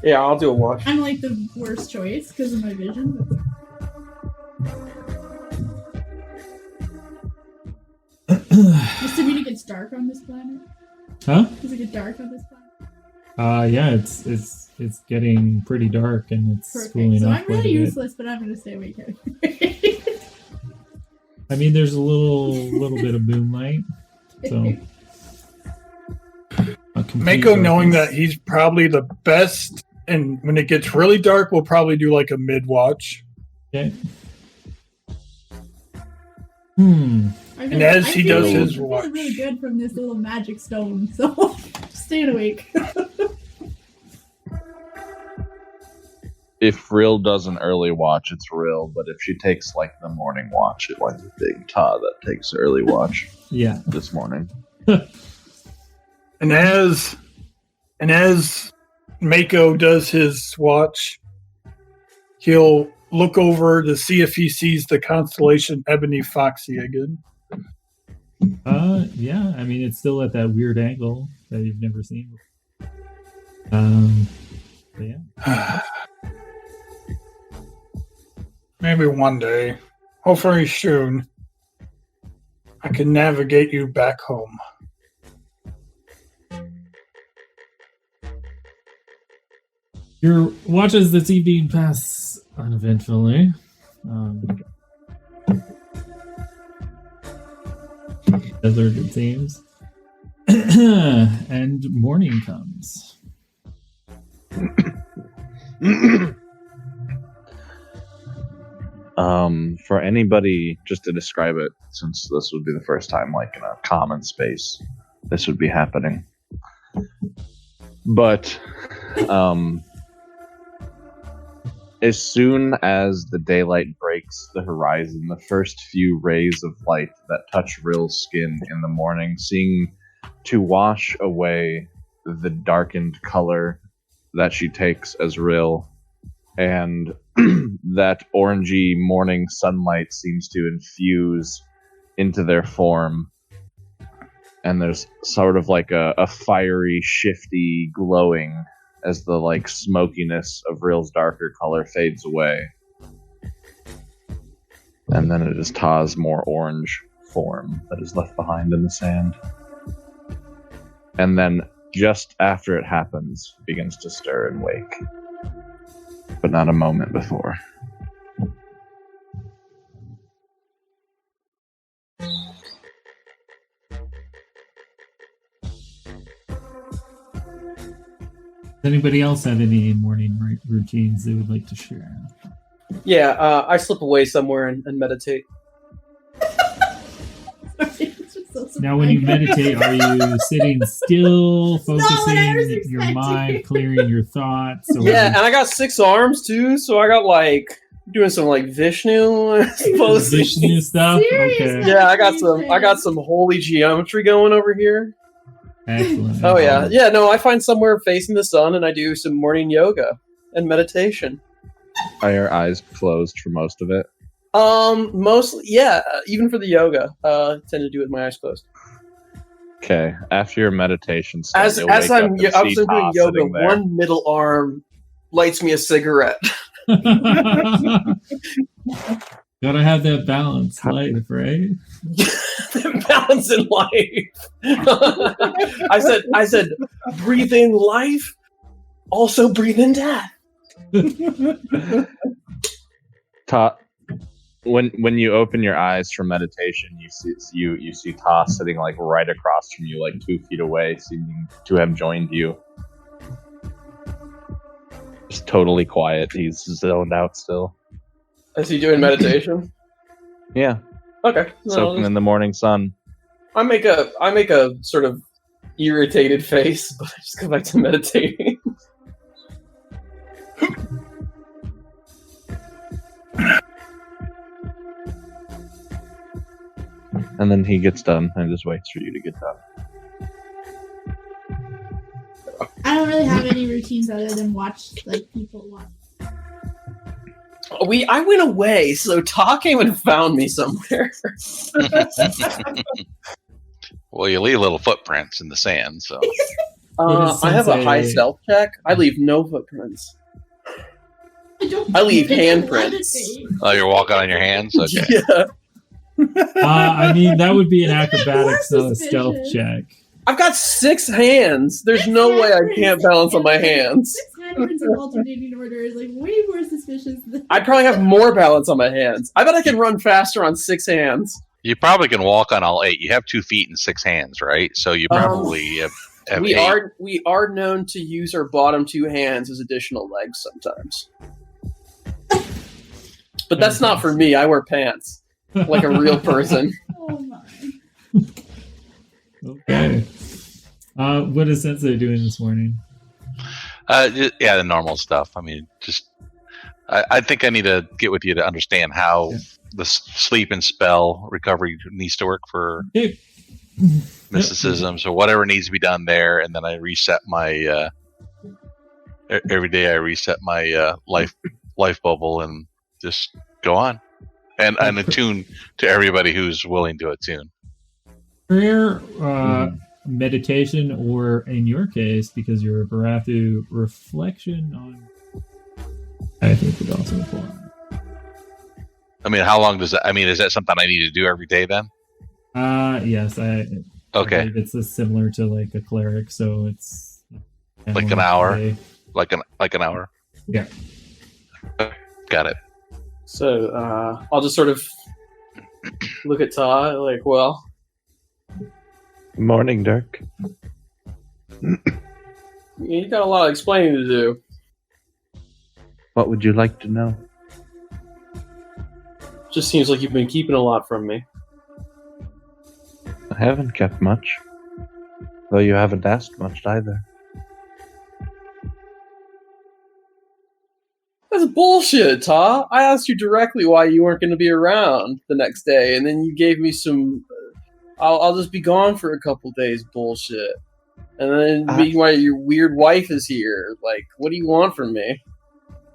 Yeah, I'll do a watch. I'm like the worst choice because of my vision. Does it mean it gets dark on this planet? Huh? Does it get dark on this planet? Yeah, it's getting pretty dark and it's Perfect. cooling So off I'm quite a really bit. useless, but I'm going to stay awake anyway. I mean, there's a little bit of moonlight, so. Mako, knowing that he's probably the best, and when it gets really dark, we'll probably do like a mid-watch. Okay. And as he does his watch. I'm really good from this little magic stone, so staying awake. If Rill does an early watch, it's Rill, but if she takes like the morning watch, it might be Big Ta that takes early watch. Yeah. This morning. And as Mako does his watch, he'll look over to see if he sees the constellation Ebony Foxy again. Yeah, I mean, it's still at that weird angle that you've never seen before. But yeah. Maybe one day, hopefully soon, I can navigate you back home. Your watches this evening pass uneventfully. Desert, it seems. And morning comes. For anybody, just to describe it, since this would be the first time, like in a common space, this would be happening. But, as soon as the daylight breaks the horizon, the first few rays of light that touch Rill's skin in the morning seem to wash away the darkened color that she takes as Rill, and that orangey morning sunlight seems to infuse into their form, and there's sort of like a fiery, shifty glowing as the like smokiness of Rill's darker color fades away. And then it is Ta's more orange form that is left behind in the sand. And then, just after it happens, begins to stir and wake. But not a moment before. Does anybody else have any morning routines they would like to share? Yeah, I slip away somewhere and meditate. Now, when you meditate, are you sitting still, focusing your mind, clearing your thoughts? Or Yeah, and I got 6 arms too, so I got like Doing some like Vishnu, I suppose. Vishnu stuff. Serious Okay. Yeah, I got some holy geometry going over here. Excellent. Oh yeah. No, I find somewhere facing the sun, and I do some morning yoga and meditation. Are your eyes closed for most of it? Mostly, yeah. Even for the yoga, I tend to do it with my eyes closed. Okay. After your meditation, As I'm doing yoga, one middle arm lights me a cigarette. Gotta have that balanced life, right? Balance in life. I said, breathe in life, also breathe in death. When you open your eyes for meditation, you see Ta sitting like right across from you, like 2 feet away, seeming to have joined you. Just totally quiet. He's zoned out still. Is he doing meditation? Yeah, Okay. soaking in the morning sun. I make a sort of irritated face, but I just go back to meditating. And then he gets done and just waits for you to get done. I don't really have any routines other than watch like people watch. I went away, so Ta came and found me somewhere. Well, you leave little footprints in the sand, so. I have a high stealth check. I leave no footprints. I leave handprints. Oh, you're walking on your hands? Okay. Yeah. I mean, that would be an acrobatics, More not a stealth suspicious. check. I've got 6 hands. There's no way I can't balance on my hands. 6 handprints in alternating order is like way more suspicious than I probably have more balance on my hands. I bet I can run faster on 6 hands. You probably can walk on all 8. You have 2 feet and 6 hands, right? So you probably have We 8. are known to use our bottom 2 hands as additional legs sometimes. But that's not for me. I wear pants like a real person. oh my. Okay. What is Sensei doing this morning? Yeah, the normal stuff. I mean, just I think I need to get with you to understand how the sleep and spell recovery needs to work for Okay. mysticism. So whatever needs to be done there, and then I reset my every day. I reset my life bubble and just go on, and attune to everybody who's willing to attune. Prayer, meditation, or in your case, because you're a Barathu, reflection on. I think would also apply. I mean, how long does that? I mean, is that something I need to do every day then? Yes, I Okay, believe it's similar to like a cleric, so it's Like an hour? day. like an hour. Yeah. Got it. So I'll just sort of look at Ta like, well, Morning, Dirk. you got a lot of explaining to do. What would you like to know? Just seems like you've been keeping a lot from me. I haven't kept much. Though you haven't asked much either. That's bullshit, Ta. I asked you directly why you weren't going to be around the next day, and then you gave me some I'll just be gone for a couple days bullshit. And then being why your weird wife is here. Like, what do you want from me?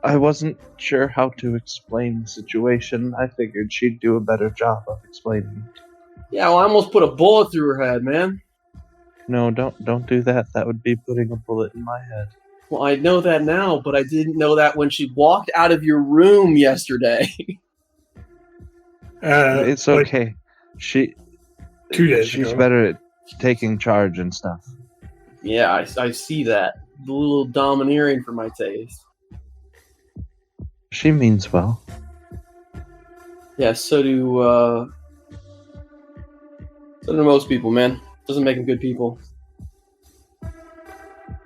I wasn't sure how to explain the situation. I figured she'd do a better job of explaining it. Yeah, well, I almost put a bullet through her head, man. No, don't do that. That would be putting a bullet in my head. Well, I know that now, but I didn't know that when she walked out of your room yesterday. It's like okay. 2 days She's ago. better at taking charge and stuff. Yeah, I see that. A little domineering for my taste. She means well. Yeah, so do most people, man. Doesn't make them good people.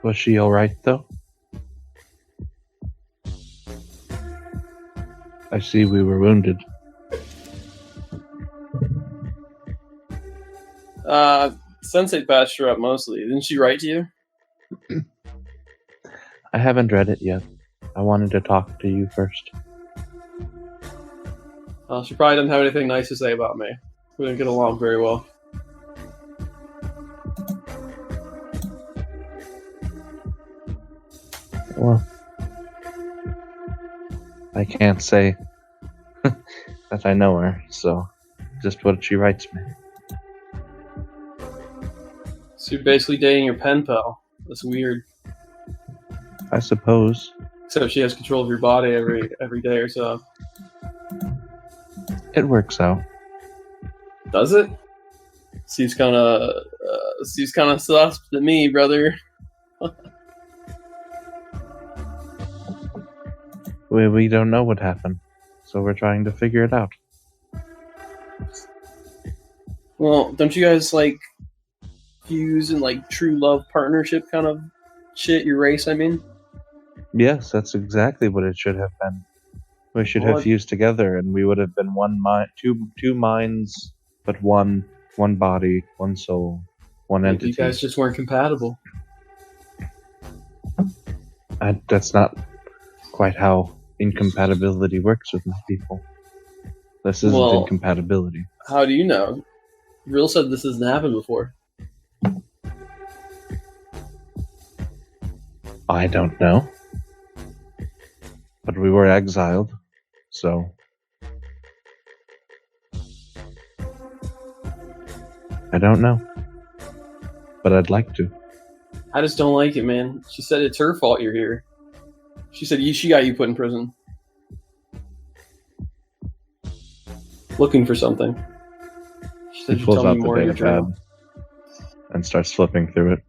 Was she alright, though? I see we were wounded. Sensei patched her up mostly. Didn't she write to you? I haven't read it yet. I wanted to talk to you first. She probably didn't have anything nice to say about me. We didn't get along very well. Well, I can't say that I know her, so just what she writes me. So you're basically dating your pen pal. That's weird. I suppose. Except she has control of your body every day or so. It works out. Does it? Seems kind of sus to me, brother. We don't know what happened, so we're trying to figure it out. Well, don't you guys like fuse in like true love partnership kind of shit? Your race, I mean. Yes, that's exactly what it should have been. We should Well, have fused together, and we would have been one mind, two minds, but one body, one soul, one maybe entity. you guys just weren't compatible. That's not quite how incompatibility works with my people. This isn't Well- incompatibility. How do you know? Real said this hasn't happened before. I don't know. But we were exiled, so... I don't know. But I'd like to. I just don't like it, man. She said it's her fault you're here. She said she got you put in prison. Looking for something. She said He you pulls tell out me the more in your data pad journal. and starts flipping through it.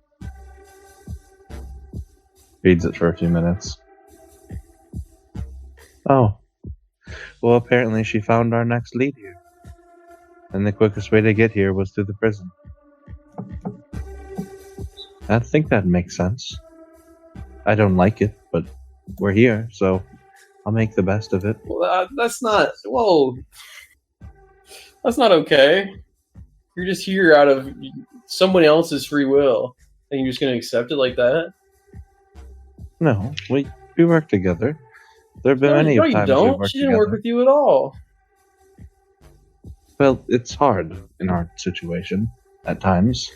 Reads it for a few minutes. Oh. Well, apparently she found our next lead here. And the quickest way to get here was through the prison. I think that makes sense. I don't like it, but we're here, so I'll make the best of it. Well, that's not. Whoa. That's not okay. You're just here out of someone else's free will, and you're just gonna accept it like that? No, we work together. There have been many no, you times we've don't. worked She didn't together. work with you at all. Well, it's hard in our situation at times.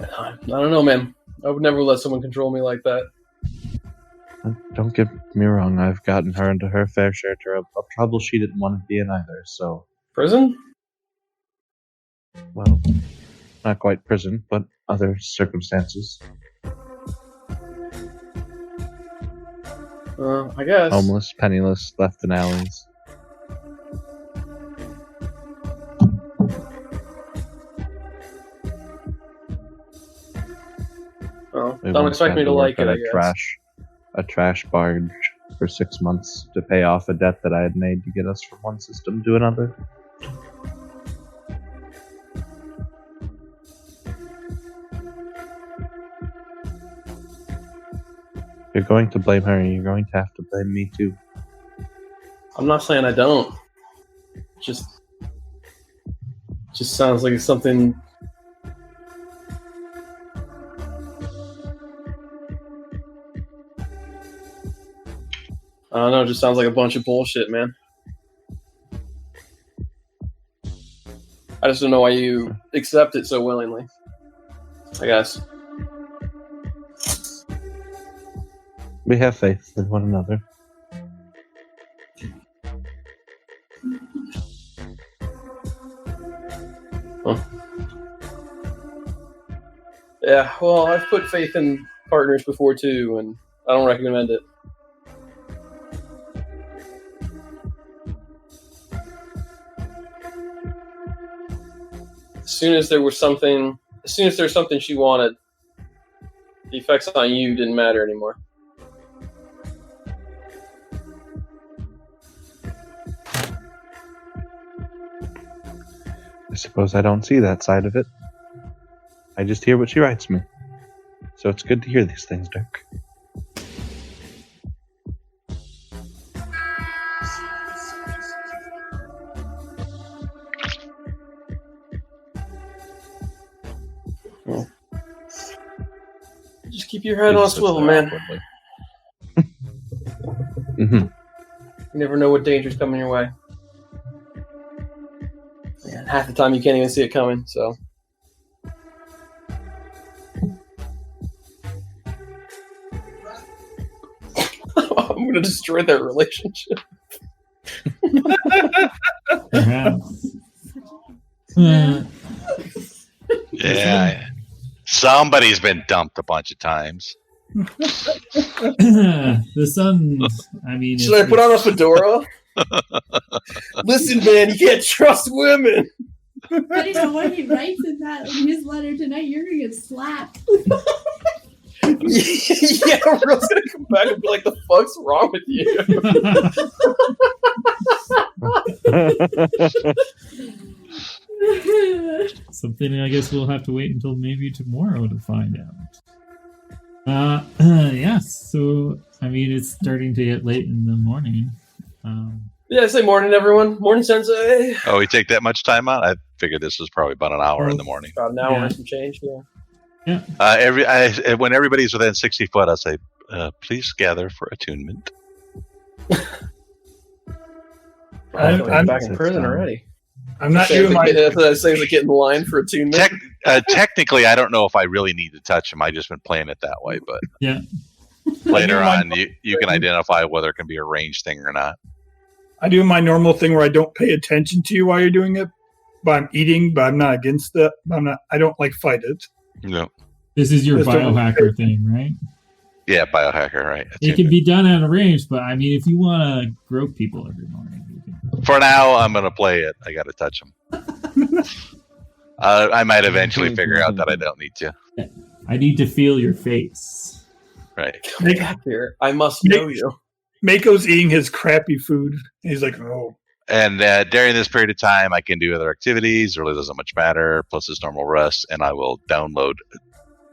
I don't know, man. I would never let someone control me like that. Don't get me wrong, I've gotten her into her fair share of trouble she didn't want to be in either, so, Prison? well, not quite prison, but other circumstances. I guess. Homeless, penniless, left in alleys. Oh, We don't once expect had me to work like it, on I guess. a trash barge for 6 months to pay off a debt that I had made to get us from one system to another. If you're going to blame her, you're going to have to blame me too. I'm not saying I don't. Just sounds like it's something. I don't know. It just sounds like a bunch of bullshit, man. I just don't know why you accept it so willingly. I guess. We have faith in one another. Yeah, well, I've put faith in partners before too, and I don't recommend it. As soon as there's something she wanted, the effects on you didn't matter anymore. I suppose I don't see that side of it. I just hear what she writes me. So it's good to hear these things, Dirk. Just keep your head He on a sits swivel, there man. awkwardly. Mm-hmm. You never know what danger's coming your way. And half the time you can't even see it coming, so. I'm gonna destroy their relationship. Perhaps. Yeah. Somebody's been dumped a bunch of times. The sun. I mean, Should I put on a fedora? Listen, man, you can't trust women. Depending on what he writes in his letter tonight, you're gonna get slapped. Yeah, Rose gonna come back and be like, "The fuck's wrong with you?" Something I guess we'll have to wait until maybe tomorrow to find out. Yes. So I mean, it's starting to get late in the morning. Yeah, say morning, everyone. Morning, Sensei. Oh, we take that much time out? I figured this was probably about an hour in the morning. About an hour Yeah. and some change. Yeah. Yeah. When everybody's within 60 foot, I say, please gather for attunement. I'm back in prison already. I'm not Say doing my. I say to get in line for attunement. Technically, I don't know if I really need to touch them. I just been playing it that way, but Yeah. later on, you can identify whether it can be a ranged thing or not. I do my normal thing where I don't pay attention to you while you're doing it, but I'm eating, but I'm not against it. I don't like fight it. No. This is your Just don't- biohacker thing, right? Yeah, biohacker, right? It can be done at a range, but I mean, if you want to grope people every morning, you can. For now, I'm going to play it. I got to touch them. I might eventually figure out that I don't need to. I need to feel your face. Right. Come back here. I must know you. Mako's eating his crappy food. He's like, oh. And during this period of time, I can do other activities. It really doesn't much matter. Plus, it's normal rest, and I will download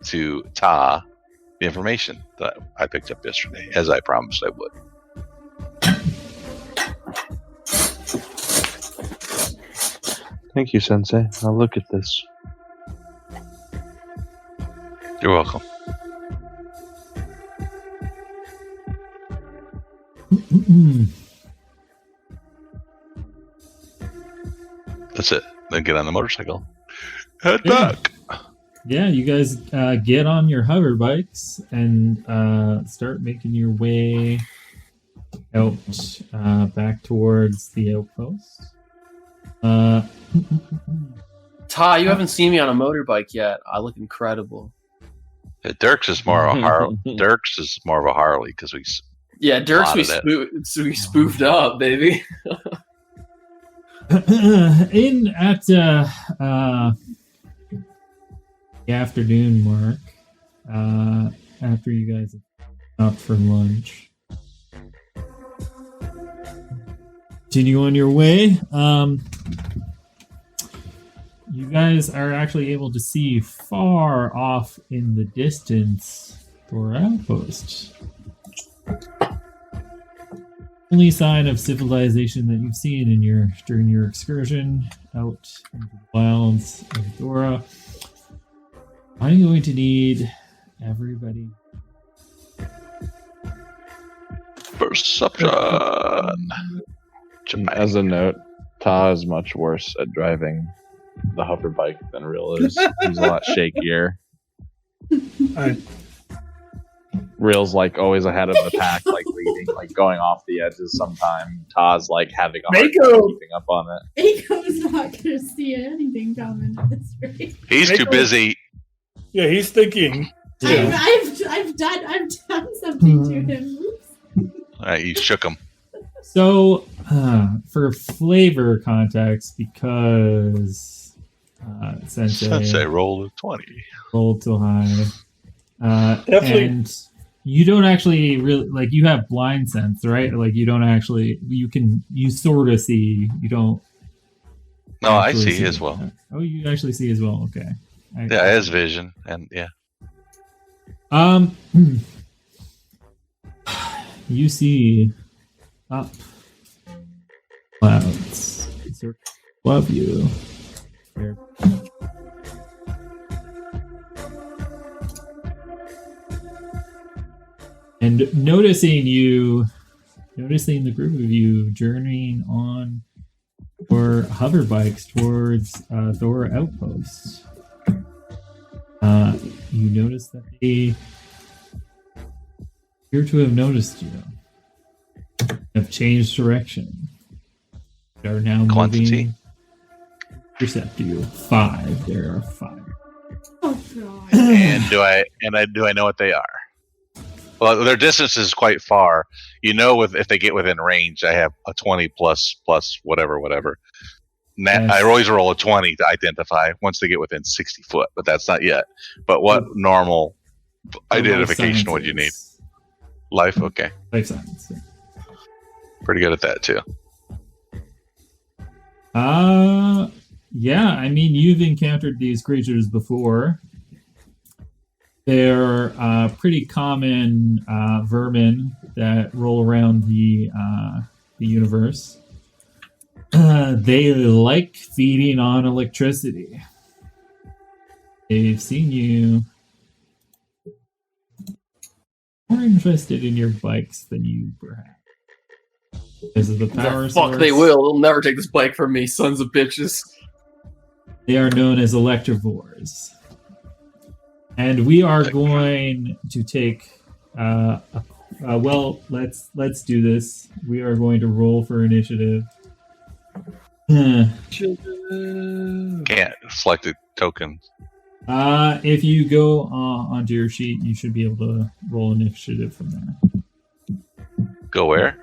to Ta the information that I picked up yesterday, as I promised I would. Thank you, Sensei. I'll look at this. You're welcome. That's it. Then get on the motorcycle. Head Yeah. back. Yeah, you guys get on your hover bikes and start making your way out back towards the outpost. Ty, you haven't seen me on a motorbike yet. I look incredible. Dirk's is more of a Harley. Dirk's is more of a Harley because we. Yeah, Dirk's we Plotted spoofed up, baby. In at the afternoon mark, after you guys have stopped for lunch, continue on your way. You guys are actually able to see far off in the distance for outpost. Only sign of civilization that you've seen during your excursion out into the wilds of Dora. I'm going to need everybody. Perception. As a note, Ta is much worse at driving the hover bike than Real is. He's a lot shakier. Real's like always ahead of the pack, like leading, like going off the edges sometime. Ta's like having a hard time keeping up on it. Aiko's not going to see anything coming at this rate. He's too busy. Yeah, he's thinking. Yeah. I've done something to him. Oops. You shook him. So, for flavor context, because Sensei rolled a 20. rolled so high, Definitely. and you don't actually really you have blind sense, right? Like you don't actually you sort of see. You don't. No, I actually see as well. Oh, you actually see as well. Okay. Yeah, it has vision, and yeah. You see up clouds above you. There. And noticing you, noticing the group of you journeying on or hover bikes towards Thor Outpost. You notice that they appear to have noticed you. Have changed direction. They are now Quantity? moving. Intercept you. 5. There are 5. Oh god. And do I know what they are? Well, their distance is quite far. You know, if they get within range, I have a 20 plus whatever. Yes. I always roll a 20 to identify once they get within 60 foot, but that's not yet. But what normal identification would you need? Life? Okay. Life science. Pretty good at that, too. Yeah, I mean, you've encountered these creatures before. They're pretty common vermin that roll around the universe. They like feeding on electricity. They've seen you more interested in your bikes than you, perhaps. Because of the power source. Fuck, they will. They'll never take this bike from me, sons of bitches. They are known as electrovores. And we are going to take well, let's do this. We are going to roll for initiative. Can't select a token. If you go onto your sheet, you should be able to roll initiative from there. Go where?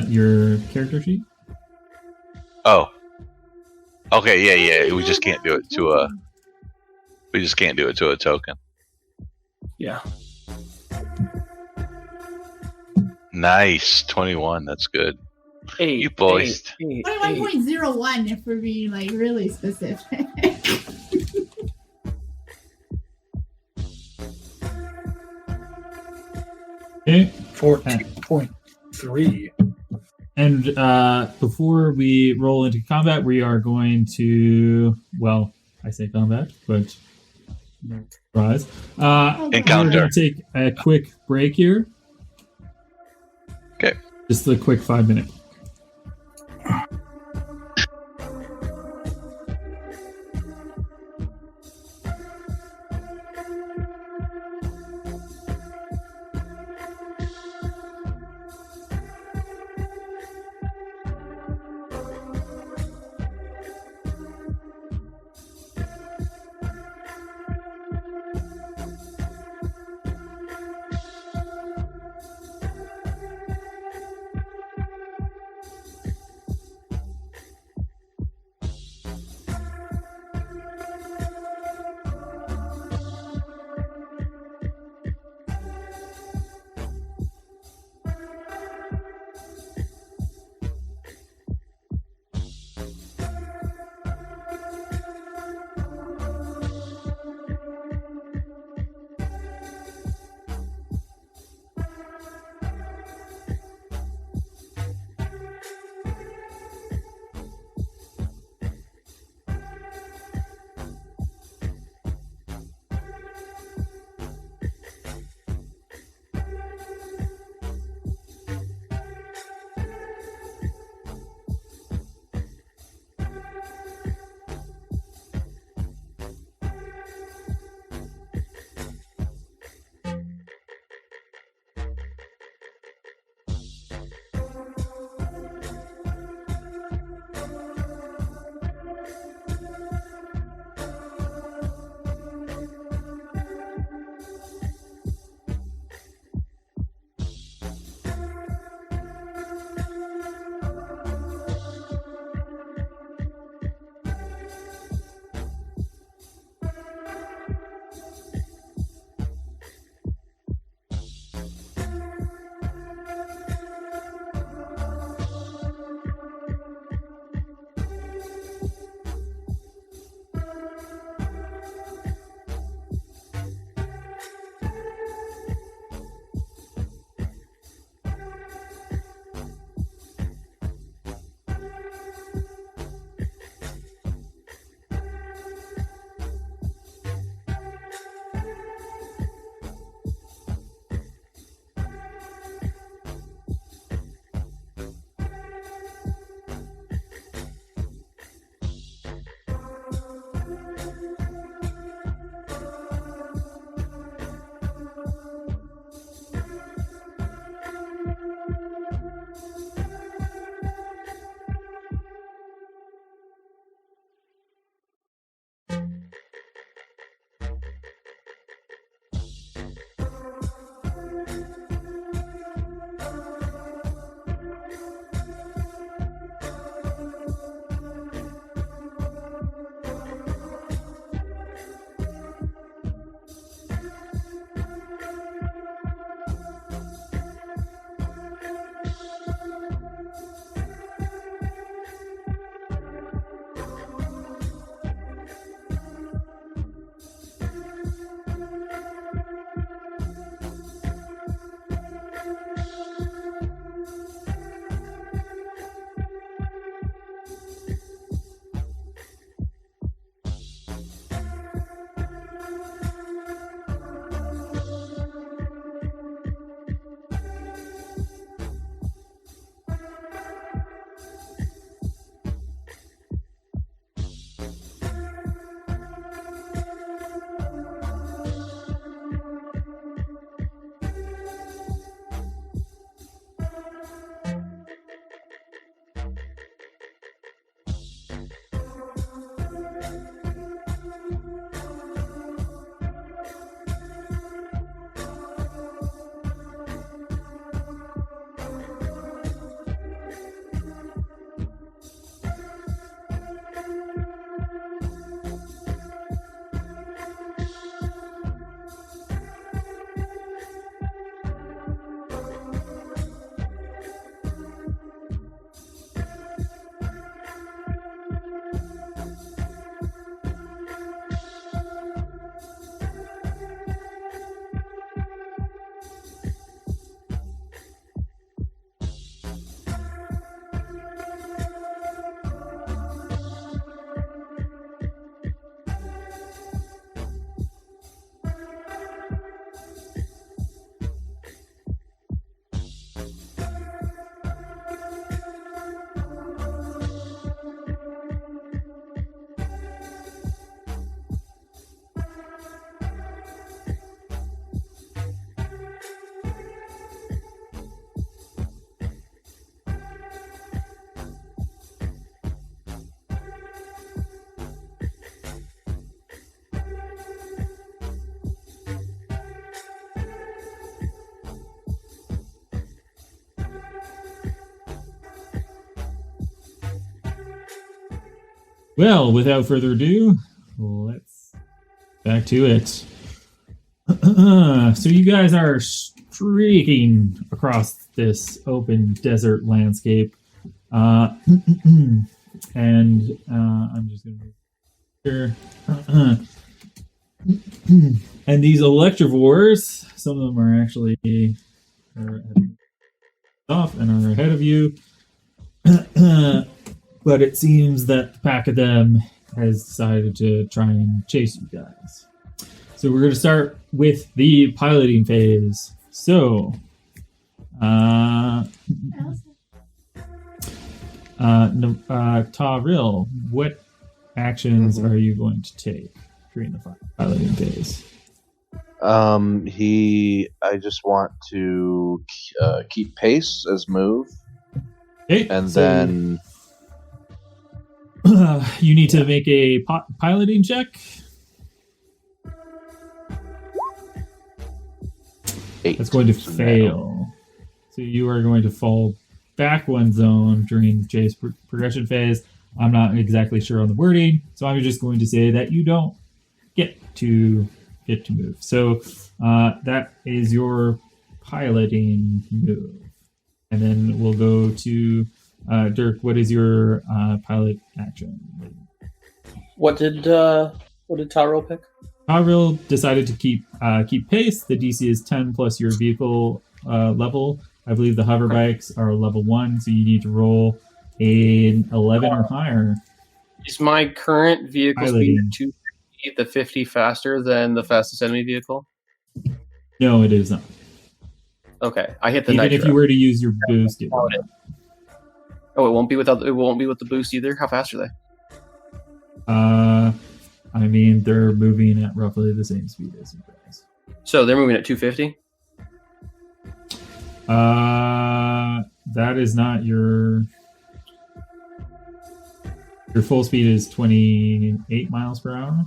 Your character sheet. Oh. Okay, yeah. We just can't do it to a. We just can't do it to a token. Yeah. Nice, 21. That's good. 8. You boys. 21.01 if we're being like really specific. Okay. 14.3. And before we roll into combat, we are going to, well, I say combat, but no surprise. Encounter. We're going to take a quick break here. Okay. Just a quick 5-minute. Well, without further ado, let's back to it. So you guys are streaking across this open desert landscape. And I'm just going to here. And these electrovores, some of them are actually off and are ahead of you. But it seems that the pack of them has decided to try and chase you guys. So we're going to start with the piloting phase. So, Taril, what actions are you going to take during the piloting phase? I just want to keep pace as move, Okay, and so then you need to make a piloting check. 8. That's going to So fail. So you are going to fall back one zone during the chase progression phase. I'm not exactly sure on the wording, so I'm just going to say that you don't get to move. So that is your piloting move. And then we'll go to Dirk. What is your pilot action? What did Taro pick? Taril decided to keep pace. The DC is 10 plus your vehicle level. I believe the hover bikes are level 1, so you need to roll an 11 or higher. Is my current vehicle speed Piloting. 250, the 50 faster than the fastest enemy vehicle? No, it is not. Okay, I hit the Even nitro. if you were to use your boost, it would not. Oh, it won't be with the boost either. How fast are they? I mean, they're moving at roughly the same speed as you guys. So they're moving at 250. That is not your full speed is 28 miles per hour.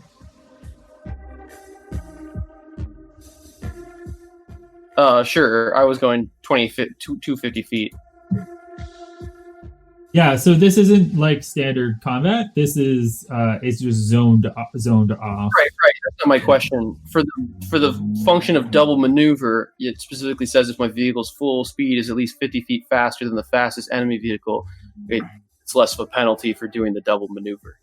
Sure. I was going 250 feet. Yeah, so this isn't like standard combat. This is it's just zoned off. Right. That's not my question. For the function of double maneuver, it specifically says if my vehicle's full speed is at least 50 feet faster than the fastest enemy vehicle, it's less of a penalty for doing the double maneuver.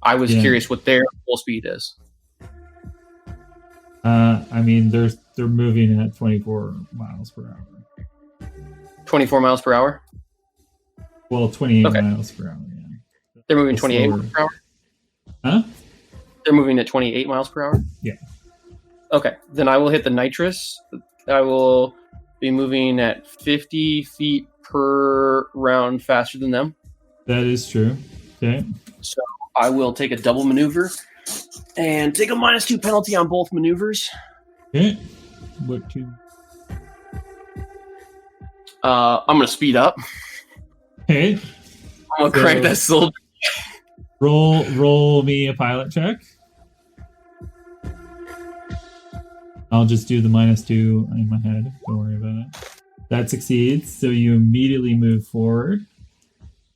I was curious what their full speed is. I mean, they're moving at 24 miles per hour. 24 miles per hour? Well, 28 Okay. miles per hour. Yeah. They're moving It's 28 slower. miles per hour? Huh? They're moving at 28 miles per hour? Yeah. Okay. Then I will hit the nitrous. I will be moving at 50 feet per round faster than them. That is true. Okay. So I will take a double maneuver and take a -2 penalty on both maneuvers. Okay. What to? I'm going to speed up. Okay. I'm going to crank that still. Roll me a pilot check. I'll just do the -2 in my head. Don't worry about it. That succeeds, so you immediately move forward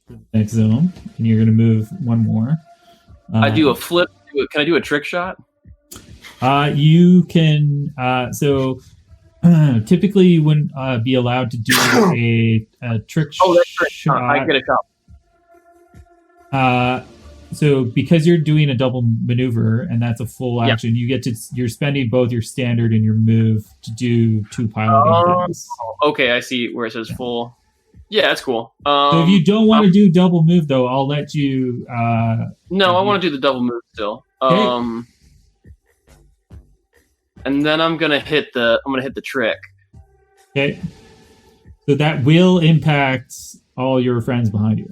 to the next zone, and you're going to move one more. I do a flip. Can I do a trick shot? You can. Typically, you wouldn't be allowed to do a trick Oh, that's trick shot. shot. I get a shot. So because you're doing a double maneuver and that's a full action, you're spending both your standard and your move to do 2 piloting things. Okay, I see where it says full. Yeah, that's cool. So if you don't want to do double move, though, I'll let you. No, I want to do the double move still. Okay. And then I'm gonna hit the trick. Okay. So that will impact all your friends behind you.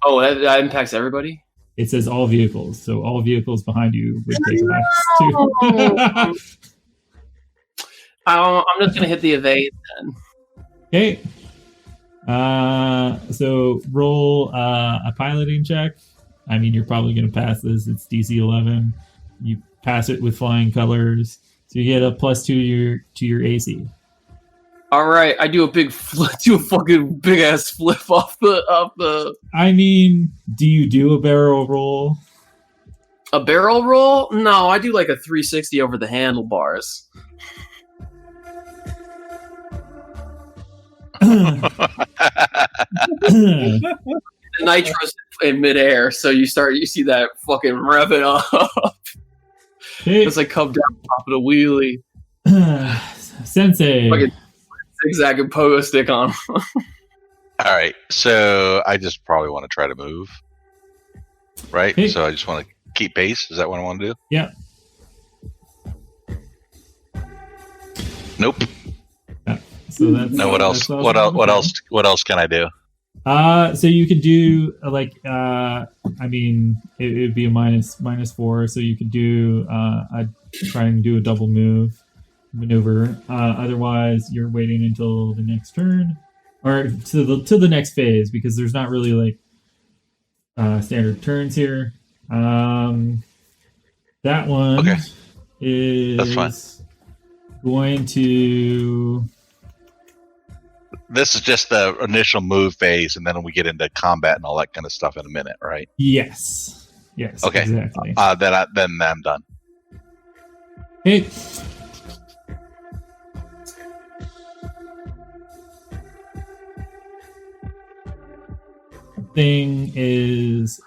Oh, that impacts everybody. It says all vehicles, so all vehicles behind you would take a -2. I'm just gonna hit the evade then. Okay. So roll a piloting check. I mean, you're probably going to pass this. It's DC 11. You pass it with flying colors, so you get a +2 to your AC. All right, I do a big flip, do a fucking big ass flip off the. I mean, do you do a barrel roll? A barrel roll? No, I do like a 360 over the handlebars. The nitro's in midair, so you see that fucking revving up. It's like come down top of the wheelie. Sensei. Fucking zigzag and pogo stick on. All right, so I just probably want to try to move. Right? Hey. So I just want to keep pace. Is that what I want to do? Yeah. Nope. So that's No. What else? that's What else? What okay. else? What else can I do? So you could do I mean, it would be a minus 4, so you could do try and do a double maneuver. Otherwise, you're waiting until the next turn, or to the next phase, because there's not really like standard turns here. That one Okay. is That's fine. going to. This is just the initial move phase, and then we get into combat and all that kind of stuff in a minute, right? Yes. Okay. Exactly. Then I'm done. Okay. Thing is,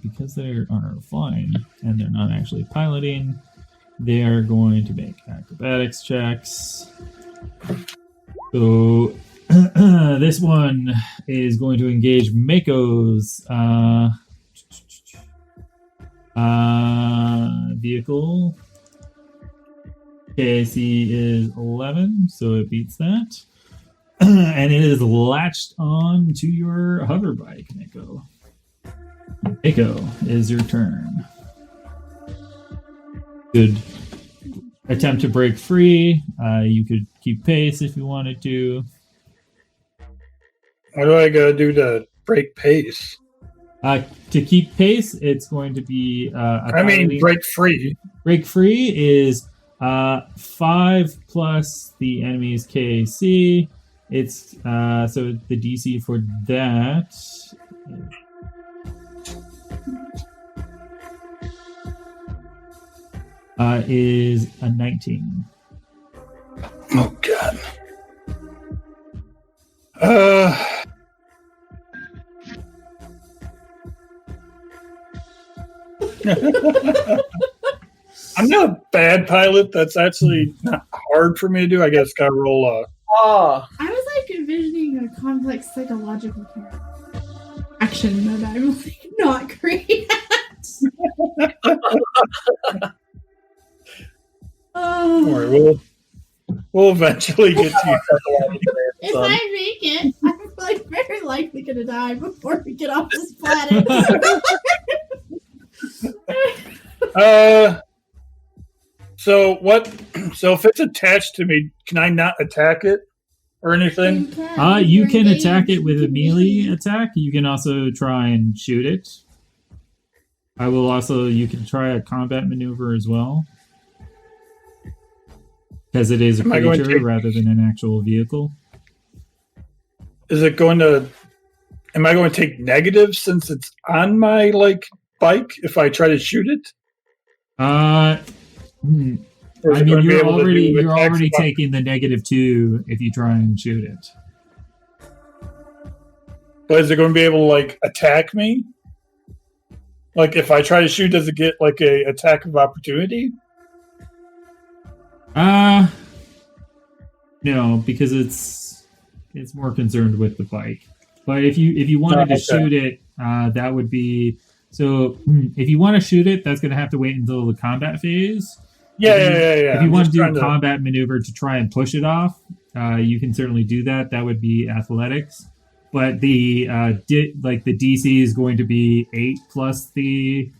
because they are flying and they're not actually piloting, they are going to make acrobatics checks. So this one is going to engage Mako's vehicle. KC is 11, so it beats that. And it is latched on to your hover bike, Mako. Mako, is your turn. Good attempt to break free. You could keep pace if you wanted to. What do I gotta do to break pace? To keep pace, it's going to be. Break free. Break free is 5 plus the enemy's KC. It's so the DC for that is a 19. Oh god. I'm not a bad pilot. That's actually not hard for me to do. I guess gotta roll Ah, I was like envisioning a complex psychological action that I'm like not great at. don't worry, we'll eventually get to you. If I make it, I'm like very likely gonna die before we get off this planet. So what? So if it's attached to me, can I not attack it or anything? You can attack it with a melee attack. You can also try and shoot it. You can try a combat maneuver as well. Because it is a creature rather than an actual vehicle. Is it going to? Am I going to take negative since it's on my bike if I try to shoot it? You're already taking the -2 if you try and shoot it. But is it going to be able to attack me? Like if I try to shoot, does it get a attack of opportunity? No, because it's more concerned with the bike. But if you wanted to shoot it, that would be so. If you want to shoot it, that's going to have to wait until the combat phase. Yeah. If you want to do a combat maneuver to try and push it off, you can certainly do that. That would be athletics. But the the DC is going to be 8 plus the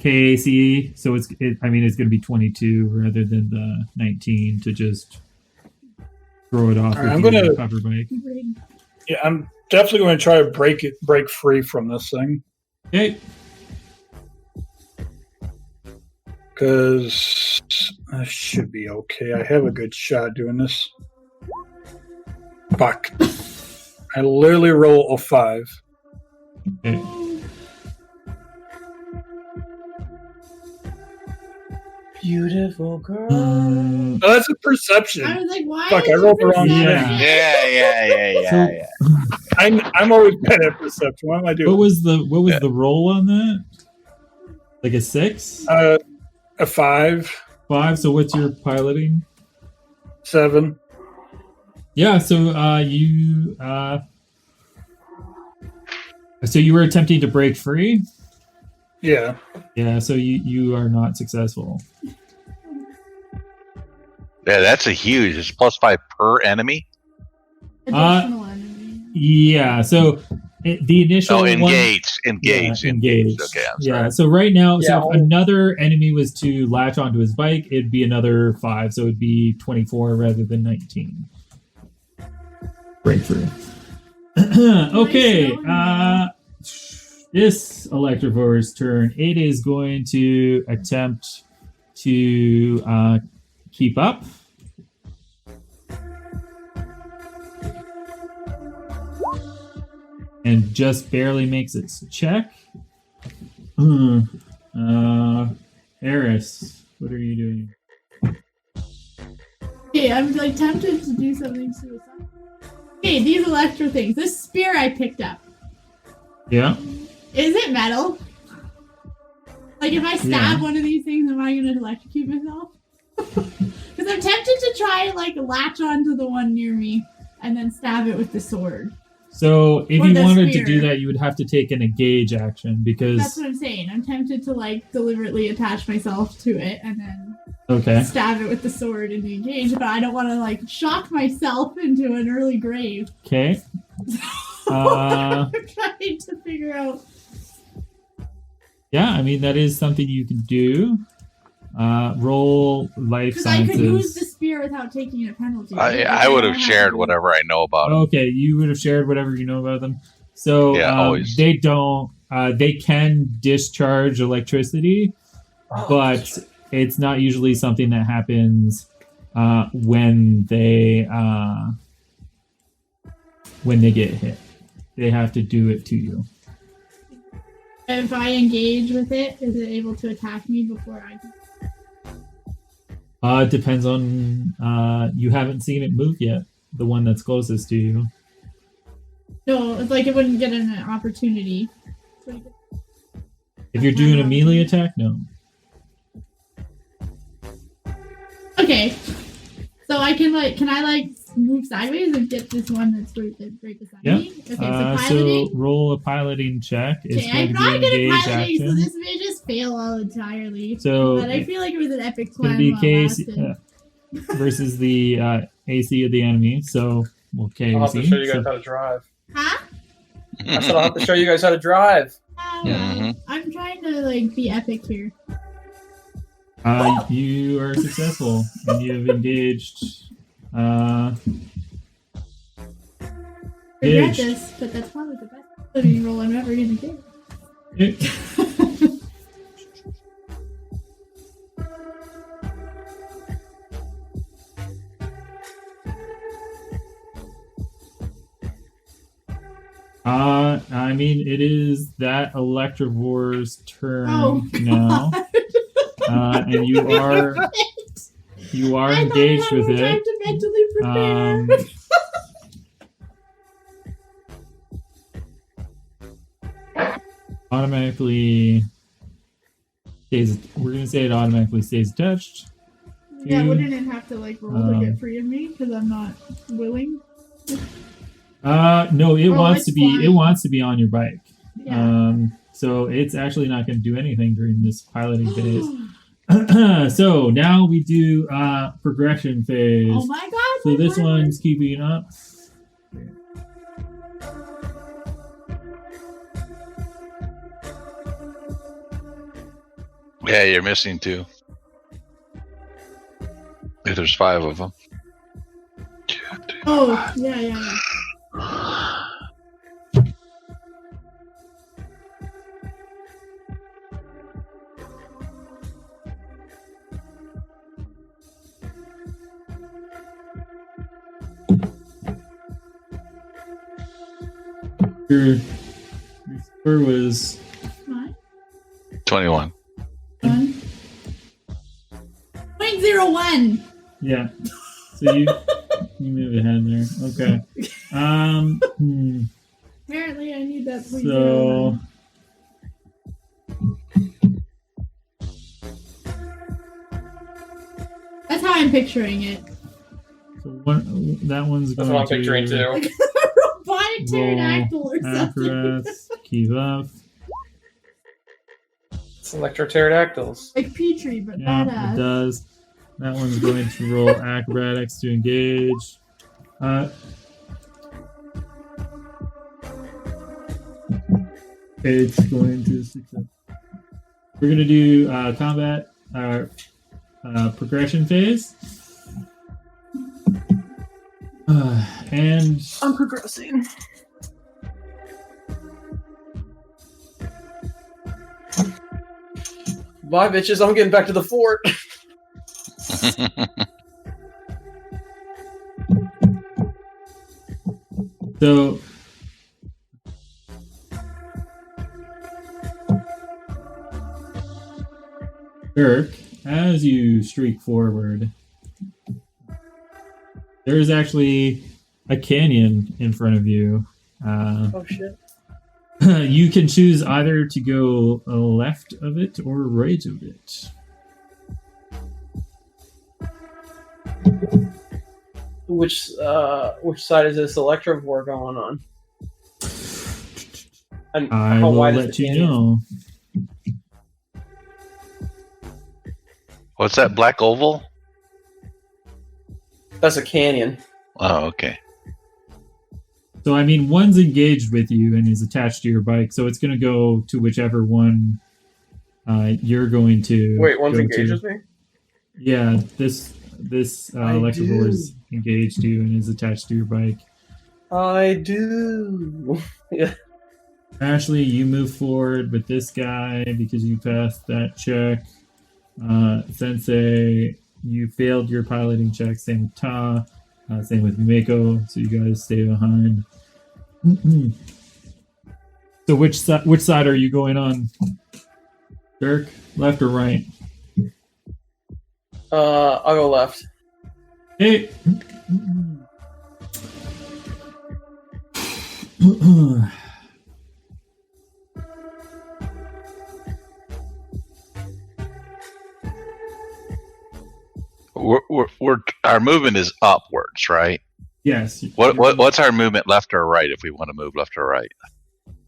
KAC, so it's going to be 22 rather than the 19 to just throw it off with your cover bike. Yeah, I'm definitely going to try to break free from this thing. Okay. Because I should be okay. I have a good shot doing this. Fuck. I literally roll a 5. Okay. Beautiful girl. Oh, that's a perception. I was like, why? Fuck, is I rolled the wrong perception? Yeah. I'm always bad at perception. What am I doing? What was the roll on that? Like a 6? A 5, 5. So what's your piloting? 7. Yeah. So you were attempting to break free. Yeah. Yeah. So you are not successful. Yeah, that's a huge. It's +5 per enemy. Additional enemy. Yeah. So the initial one. Engaged. Yeah, engaged. Okay, I'm sorry. Yeah. So right now, Yeah, so if another enemy was to latch onto his bike, it'd be another 5. So it'd be 24 rather than 19. Breakthrough. Okay. This Electrovore's turn. It is going to attempt to keep up. And just barely makes its check. Eris, what are you doing? Okay, I'm like tempted to do something suicidal. Okay, these electro things. This spear I picked up. Yeah. Is it metal? Like if I stab one of these things, am I gonna electrocute myself? Because I'm tempted to try and like latch onto the one near me and then stab it with the sword. So if Or you the wanted spear. to do that, you would have to take an engage action That's because what I'm saying. I'm tempted to like deliberately attach myself to it and then okay. stab it with the sword and engage, but I don't want to like shock myself into an early grave. Okay. I'm trying to figure out. Yeah, I mean that is something you can do. Roll life Because I could use the sciences. spear without taking a penalty. right? I would have don't shared to- whatever I know about it. Okay, you would have shared whatever you know about them. So Yeah, always. they don't. They can discharge electricity, but it's not usually something that happens when they get hit. They have to do it to you. If I engage with it, is it able to attack me before I can? It depends on. You haven't seen it move yet. The one that's closest to you. No, it's like it wouldn't get an opportunity. If you're doing a melee attack, no. Okay. So I can can I move sideways and get this one that's right beside Yeah. me? Okay, so So piloting. roll a piloting check. It's Okay, going I'm to not be good engage at piloting, so action. this may just fail all entirely. So But I feel like it was an epic it's going climb to be while case lasting. versus the AC of the enemy. So okay, I'll have to show you guys how to drive. Huh? I said I'll have to show you guys how to drive. Mhm. I'm trying to be epic here. You are successful and you have engaged. Regret Engaged. this, but that's probably the best piloting roll I'm ever gonna do. I mean, it is that Electrovore's turn Oh, now, and you are I thought engaged I had with more time it. to mentally prepare. Automatically stays. We're gonna say it automatically stays attached. Yeah, you- wouldn't it have to roll to get free of me because I'm not willing? No, it Oh, wants it's to be. It flying. wants to be on your bike. Yeah. So it's actually not going to do anything during this piloting phase. So now we do progression phase. Oh my god! So my this word. one's keeping up. Yeah, you're missing 2. If there's 5 of them. Oh, yeah. Your score was 21. 0.01. yeah. So you move ahead there. Okay. Apparently, I need that 0.01. So That's how I'm picturing it. that one's That's going what I'm to picturing too. Like a robotic pterodactyl or something. apparatus, keep up. It's electro pterodactyls. Like Petrie, but Yeah, badass. it does. That one's going to roll acrobatics to engage. It's going to success. We're going to do combat progression phase. And I'm progressing. Bye, bitches. I'm getting back to the fort. so Dirk, as you streak forward, there's actually a canyon in front of you. Oh shit. You can choose either to go left of it or right of it. Which side is this electrovore going on? And I how will wide is let the you canyon? know. What's that black oval? That's a canyon. Oh, okay. So, I mean, one's engaged with you and is attached to your bike, so it's going to go to whichever one you're going to. Wait, one's go engaged to. with me? Yeah, this I electrical do. is engaged to you and is attached to your bike. I do. Yeah. Ashley, you move forward with this guy because you passed that check. Sensei, you failed your piloting check. Same with Ta. Same with Mako. So you guys stay behind. So which side are you going on? Dirk, left or right? I'll go left. Hey. Our movement is upwards, right? Yes. What's our movement, left or right, if we want to move left or right?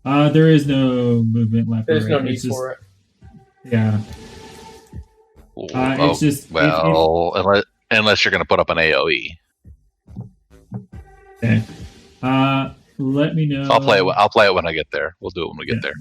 There is no movement left. There's or no right. need It's just, for it. Yeah. It's just unless you're going to put up an AOE. okay. Let me know. I'll play it when I get there. We'll do it when we get there.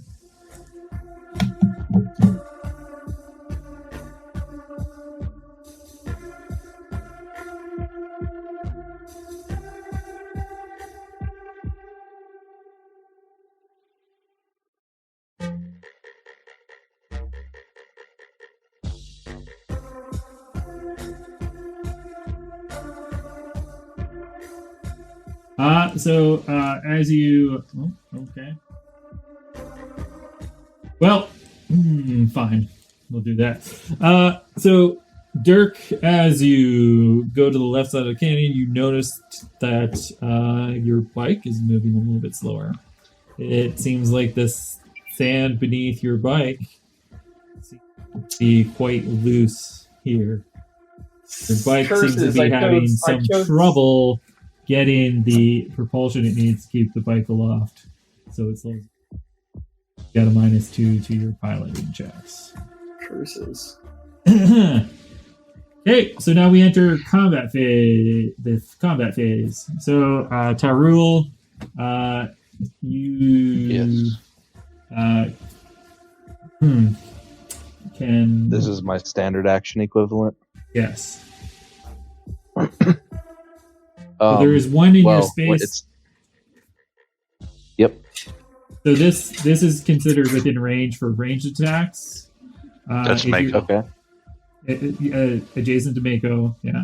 As you... Oh, okay. Well, fine. We'll do that. So, Dirk, as you go to the left side of the canyon, you noticed that your bike is moving a little bit slower. It seems like the sand beneath your bike seems to be quite loose here. Your bike seems to be having some trouble getting the propulsion it needs to keep the bike aloft. So it's like got a -2 to your piloting checks. Curses. Okay, so now we enter combat phase. The combat phase. So Tarul, you can. This is my standard action equivalent. Yes. So there is one in your space. Yep. So this is considered within range for ranged attacks. That's Mako. Okay. Adjacent to Mako, yeah.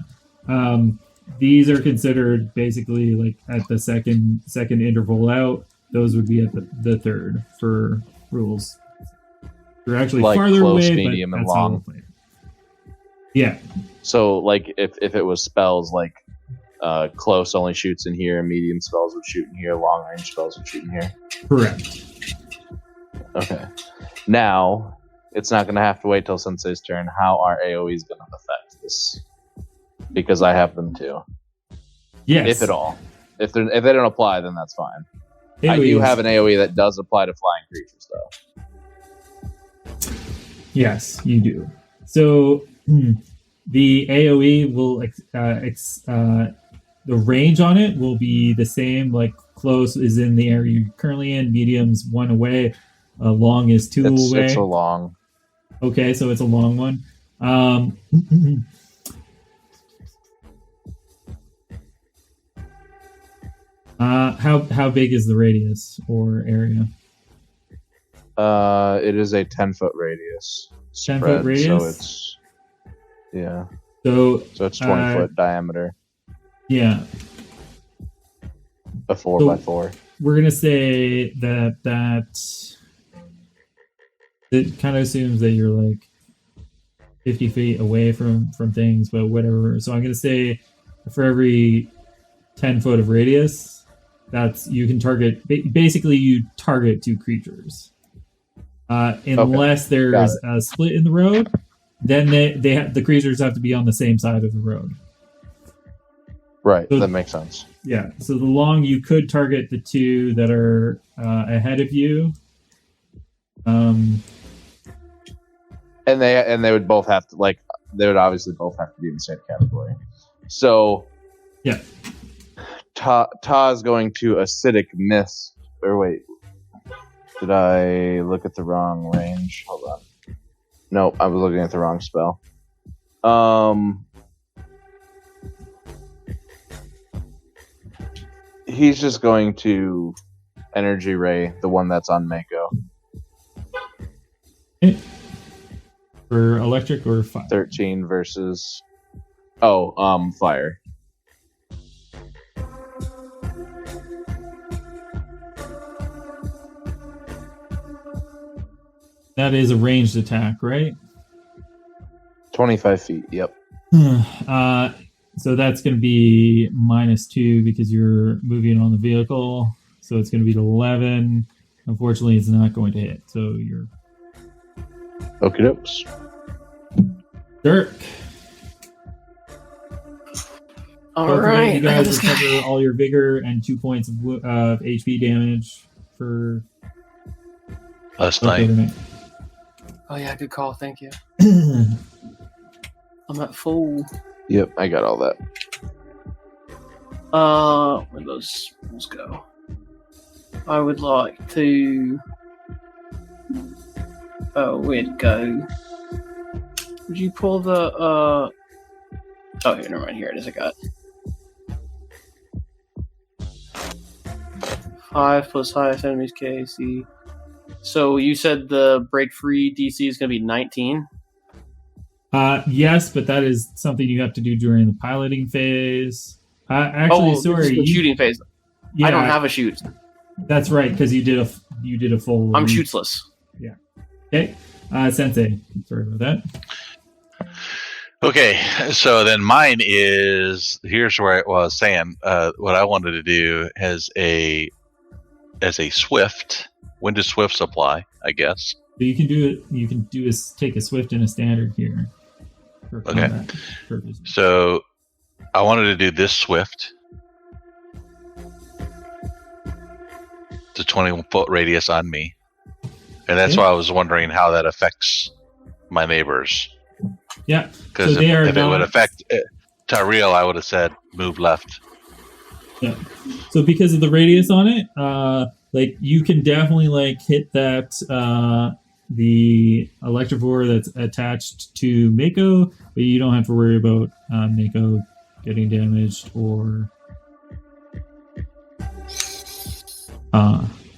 These are considered basically like at the second interval out. those would be at the third for rules. They're actually Like farther close, away, medium, but and that's how long. we'll play it. Yeah, So, like, if it was spells, like, close only shoots in here, medium spells would shoot in here, long range spells would shoot in here. correct. Okay. Now, it's not going to have to wait till Sensei's turn. How are AoEs going to affect this? Because I have them too. Yes. If at all. If they don't apply, then that's fine. I do AoEs. have an AoE that does apply to flying creatures, though. Yes, you do. So the AOE will the range on it will be the same. Like close is in the area you're currently in. Medium's 1 away. Long is 2 away. It's a long. Okay, so it's a long one. How big is the radius or area? It is a 10-foot radius. 10-foot radius? So it's yeah. So it's 20-foot diameter. Yeah. A 4x4. We're gonna say that it kind of assumes that you're like 50 feet away from things, but whatever. So I'm gonna say for every 10 foot of radius, that's you can target. Basically, you target 2 creatures. Unless there's a split in the road, then the creatures have to be on the same side of the road. Right, So- that makes sense. Yeah. So the long you could target the 2 that are ahead of you. And they would both have to they would obviously both have to be in the same category. So Yeah. Ta is going to acidic mist. Or wait, did I look at the wrong range? Hold on. No, I was looking at the wrong spell. He's just going to energy ray the one that's on Mako. For electric or fire? 13 versus fire. That is a ranged attack, right? 25 feet, yep. So that's going to be -2 because you're moving on the vehicle. So it's going to be 11. Unfortunately, it's not going to hit. So you're Okie dokes. Dirk. All Don't forget right. you guys recover all your vigor and 2 points of HP damage for Last the night. other night. Oh yeah, good call. Thank you. I'm at full. Yep, I got all that. Where those spells go? I would like to. Oh, where'd go? Would you pull the? Oh, here, never mind. Here it is. I got it. 5 plus highest enemy's KC. So you said the break free DC is going to be 19. Yes, but that is something you have to do during the piloting phase. Actually, this is sorry, the shooting phase. Yeah, I don't have a shoot. That's right, because you did a full. I'm shootsless. Okay, Sensei. Sorry about that. Okay, so then mine is here's where I was saying what I wanted to do as a swift. When does swifts apply? I guess. So you can do it. You can take a swift and a standard here. For Okay. combat purposes. So I wanted to do this swift. It's a 20-foot radius on me, and that's Okay. why I was wondering how that affects my neighbors. Yeah. Because So they are if it would not- affect Tyrell, I would have said move left. Yeah. So because of the radius on it, you can definitely hit that the Electivore that's attached to Mako, but you don't have to worry about Mako getting damaged or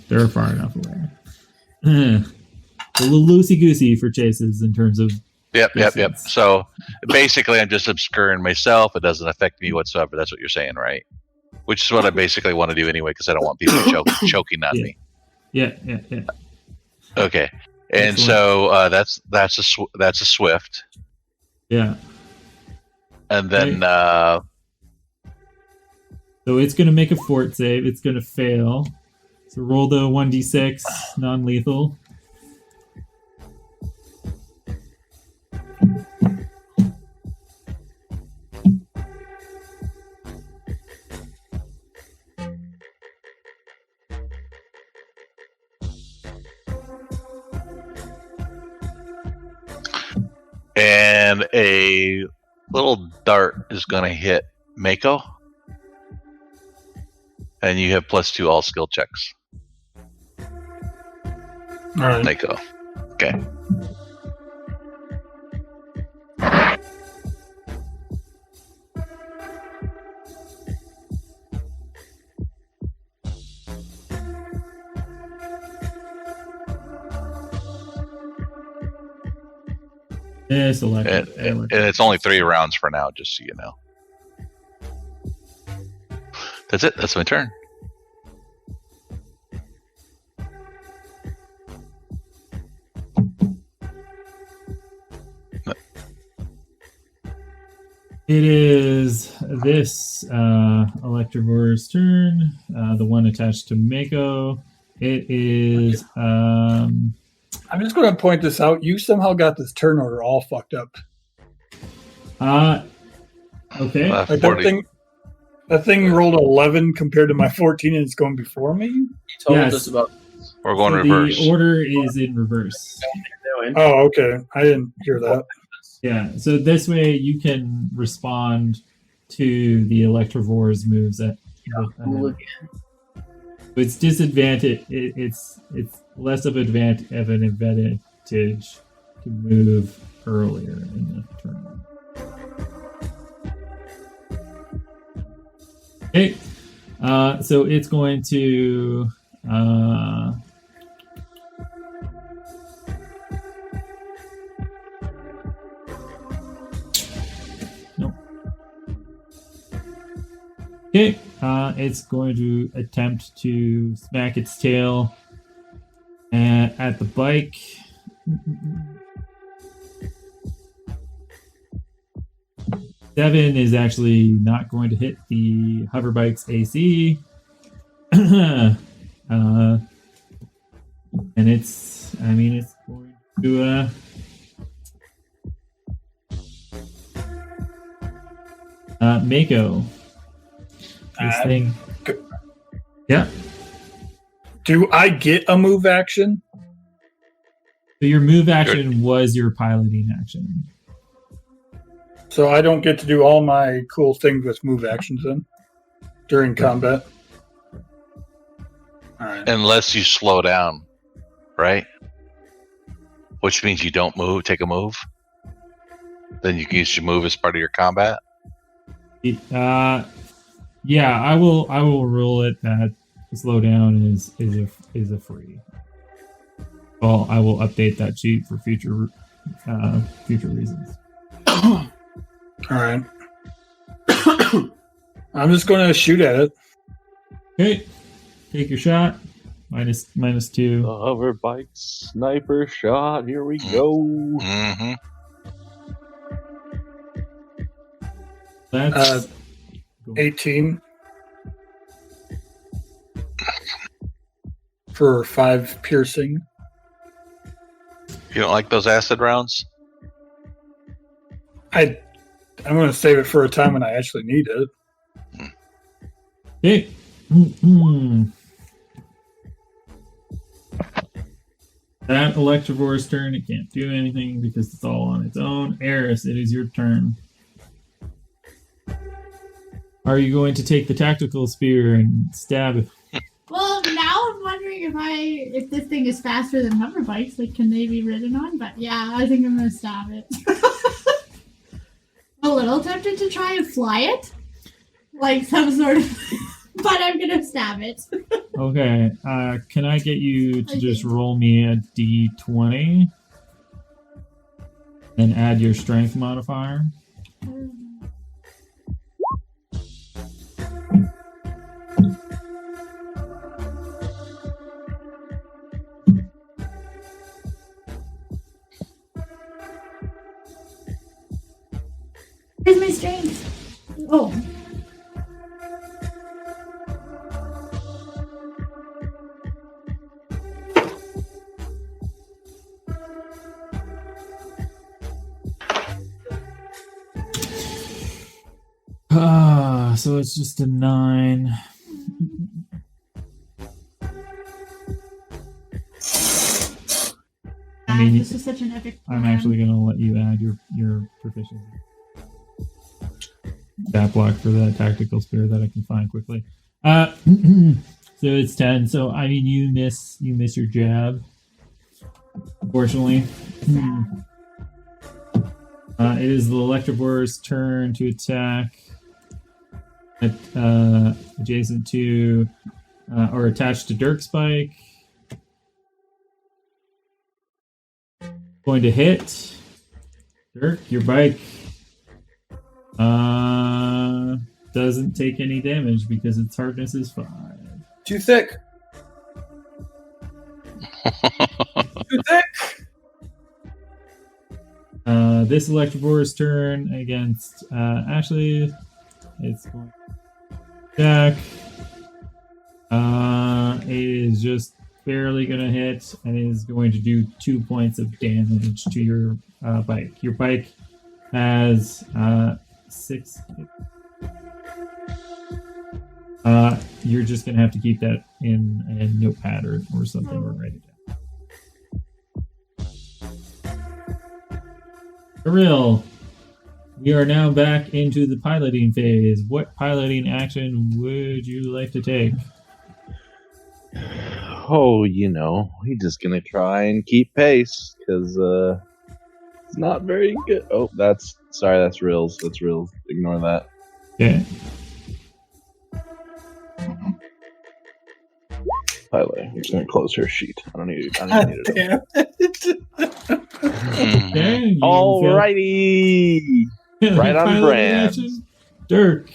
they're far enough away. A little loosey goosey for chases in terms of Yep. distance. So basically, I'm just obscuring myself. It doesn't affect me whatsoever. That's what you're saying, right? Which is what I basically want to do anyway, because I don't want people choking on Yeah. me. Yeah. Okay, and Excellent. so that's a swift, Yeah. and then So it's going to make a fort save. It's going to fail. So roll the 1d6 non-lethal. and a little dart is going to hit Mako, and you have +2 all skill checks. All right. Mako. Okay. It's And, electric. and it's only 3 rounds for now, just so you know. That's it. That's my turn. It is this Electrovore's turn, the one attached to Mako. It is I'm just going to point this out. You somehow got this turn order all fucked up. okay. Like 40. that thing rolled 11 compared to my 14, and it's going before me. You told Yes. us about We're going So reverse. the order is in reverse. what you're doing. Oh, okay. I didn't hear that. Yeah, so this way you can respond to the Electrovore's moves at Look, it's disadvantage. It's less of an advantage to move earlier in the turn. Okay, so it's going to. Nope. Okay, it's going to attempt to smack its tail at the bike. Seven is actually not going to hit the hover bike's AC. And it's going to Mako. This thing. Yeah. Do I get a move action? So your move action was your piloting action. So I don't get to do all my cool things with move actions then during combat. All right. Unless you slow down, right? Which means you don't move, take a move. Then you can use your move as part of your combat. Yeah, I will rule it that slow down is a free. Well, I will update that sheet for future reasons. All right. I'm just going to shoot at it. Okay, take your shot. Minus 2. The hover bike sniper shot. Here we go. Mm-hmm. That's 18 for 5 piercing. You don't like those acid rounds? I'm going to save it for a time when I actually need it. okay. That Electrovore's turn. It can't do anything because it's all on its own. Eris, it is your turn. Are you going to take the tactical spear and stab it? Well, now I'm wondering if this thing is faster than hover bikes. Like, can they be ridden on? But yeah, I think I'm gonna stab it. A little tempted to try and fly it, like some sort of, but I'm gonna stab it. Okay. Can I get you to just roll me a d20 and add your strength modifier? Where's my strength? Oh. So it's just a 9. I mean, This is such an epic I'm plan. actually going to let you add your proficiency. That block for that tactical spear that I can find quickly. So it's 10. So I mean, you miss your jab. Unfortunately, it is the Electrobore's turn to attack. Adjacent to or attached to Dirk Spike. Going to hit. Dirk, your bike doesn't take any damage because its hardness is 5. Too thick. Too thick. This Electrobore's turn against Ashley. It's going to attack. It is just barely going to hit and is going to do 2 points of damage to your bike. Your bike has 6. You're just going to have to keep that in a notepad or something or write it down. Ariel, we are now back into the piloting phase. What piloting action would you like to take? Oh, he's just gonna try and keep pace because it's not very good. Oh, that's Rills. That's Rills. Ignore that. Okay. Piloting. I'm just gonna close her sheet. I don't need it. Damn. Okay, you Alrighty. feel- Right on piloting brand. action? Dirk.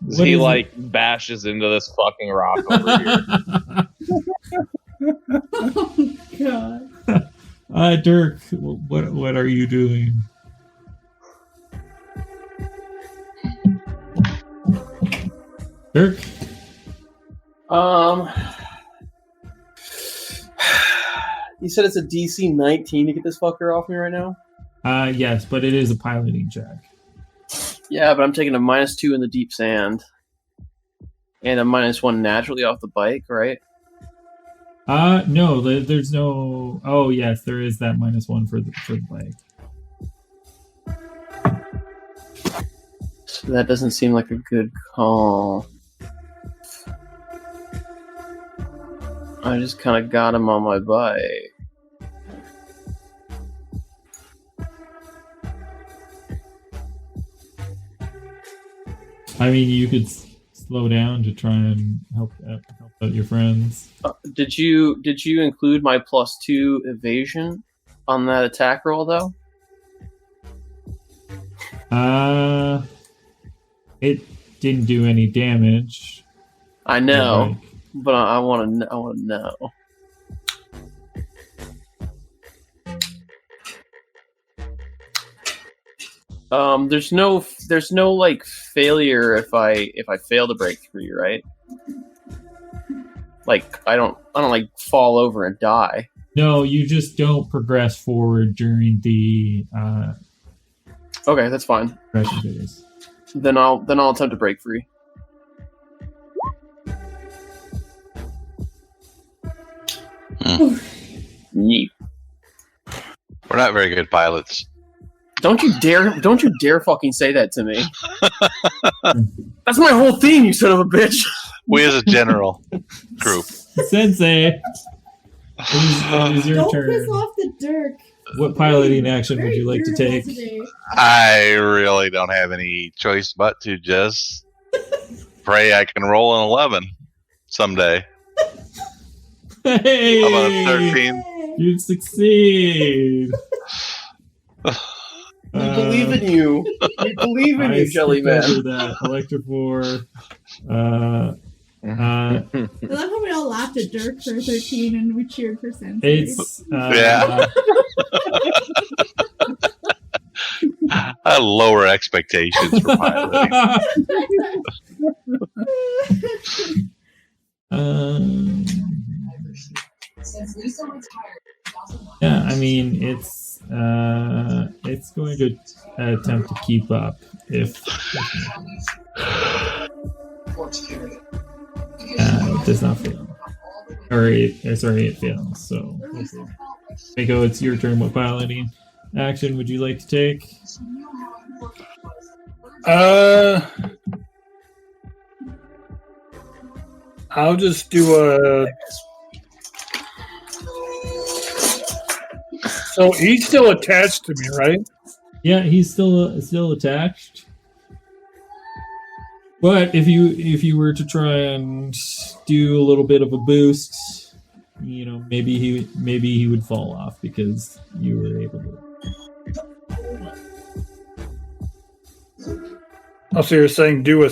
what He is like bashes into this fucking rock over here. Oh god. Dirk, what are you doing? Dirk? You said it's a DC 19 to get this fucker off me right now? Yes, but it is a piloting check. Yeah, but I'm taking a -2 in the deep sand. And a -1 naturally off the bike, right? No, there's no. Oh, yes, there is that -1 for the bike. So that doesn't seem like a good call. I just kind of got him on my bike. I mean, you could slow down to try and help out your friends. Did you include my +2 evasion on that attack roll though? It didn't do any damage. I know, Like, but I want to. I want to know. There's no like failure if I fail to break free, right? Like I don't like fall over and die. No, you just don't progress forward during the Okay, that's fine. progression phase. Then I'll attempt to break free. Yeet. We're not very good pilots. Don't you dare fucking say that to me. That's my whole theme, you son of a bitch. We as a general group. Sensei, it is your Don't turn. piss off the Dirk. What piloting action would Very you like to irritable take? today. I really don't have any choice but to just pray I can roll an 11 someday. Hey, How about a 13? Yay. you succeed. We believe in you. We believe in you, Jelly Man. That Electrophore. I love how we all laughed at Dirk for 13 and we cheered for Sensei. It's Yeah. I lower expectations for piloting. Yeah, I mean it's going to attempt to keep up if it does not fail. It fails. So Mako, it's your turn. What piloting action would you like to take? I'll just do a. So he's still attached to me, right? Yeah, he's still attached. But if you were to try and do a little bit of a boost, maybe he would fall off because you were able to. Oh, so you're saying do a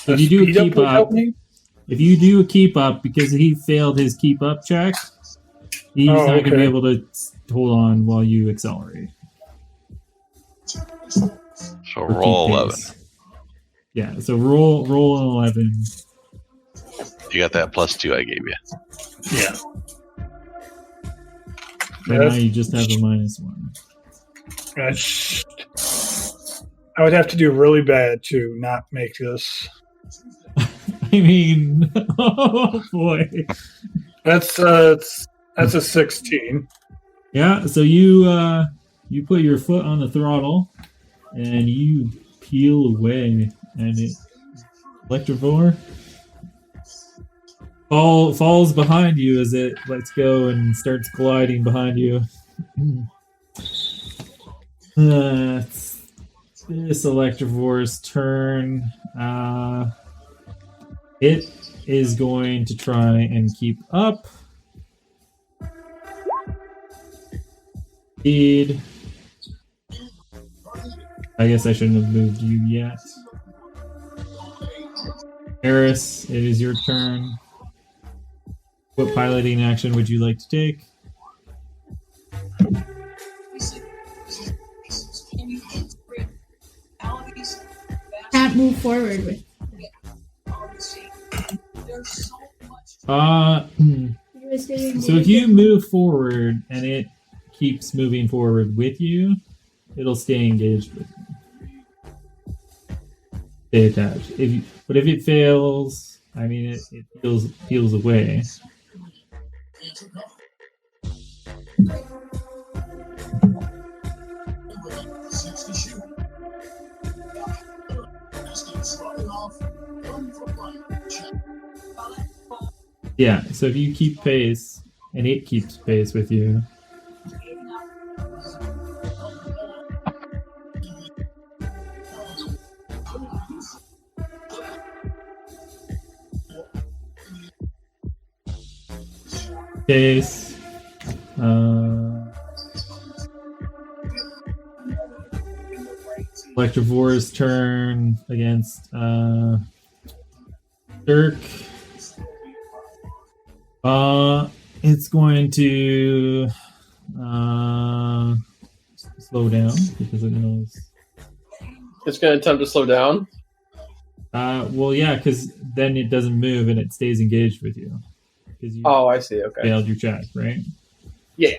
if you do a keep up, if you do a keep up because he failed his keep up check, he's not going to be able to hold on while you accelerate. So roll 11. Yeah, so roll 11. You got that +2 I gave you. Yeah. And now you just have a -1. I would have to do really bad to not make this. I mean, oh boy. That's a 16. Yeah, so you put your foot on the throttle and you peel away, and it Electrovore falls behind you as it lets go and starts gliding behind you. It's this Electrovore's turn. It is going to try and keep up. Speed. I guess I shouldn't have moved you yet. Eris, it is your turn. What piloting action would you like to take? Can't move forward with. So if you move forward and it keeps moving forward with you, it'll stay engaged with you. Stay attached. But if it fails, I mean, it peels away. Yeah, so if you keep pace, and it keeps pace with you, pace, Electrovore's turn against Dirk. It's going to slow down because it knows. It's going to attempt to slow down. Well, yeah, because then it doesn't move and it stays engaged with you. You I see. Okay. Failed your check, right? Yeah.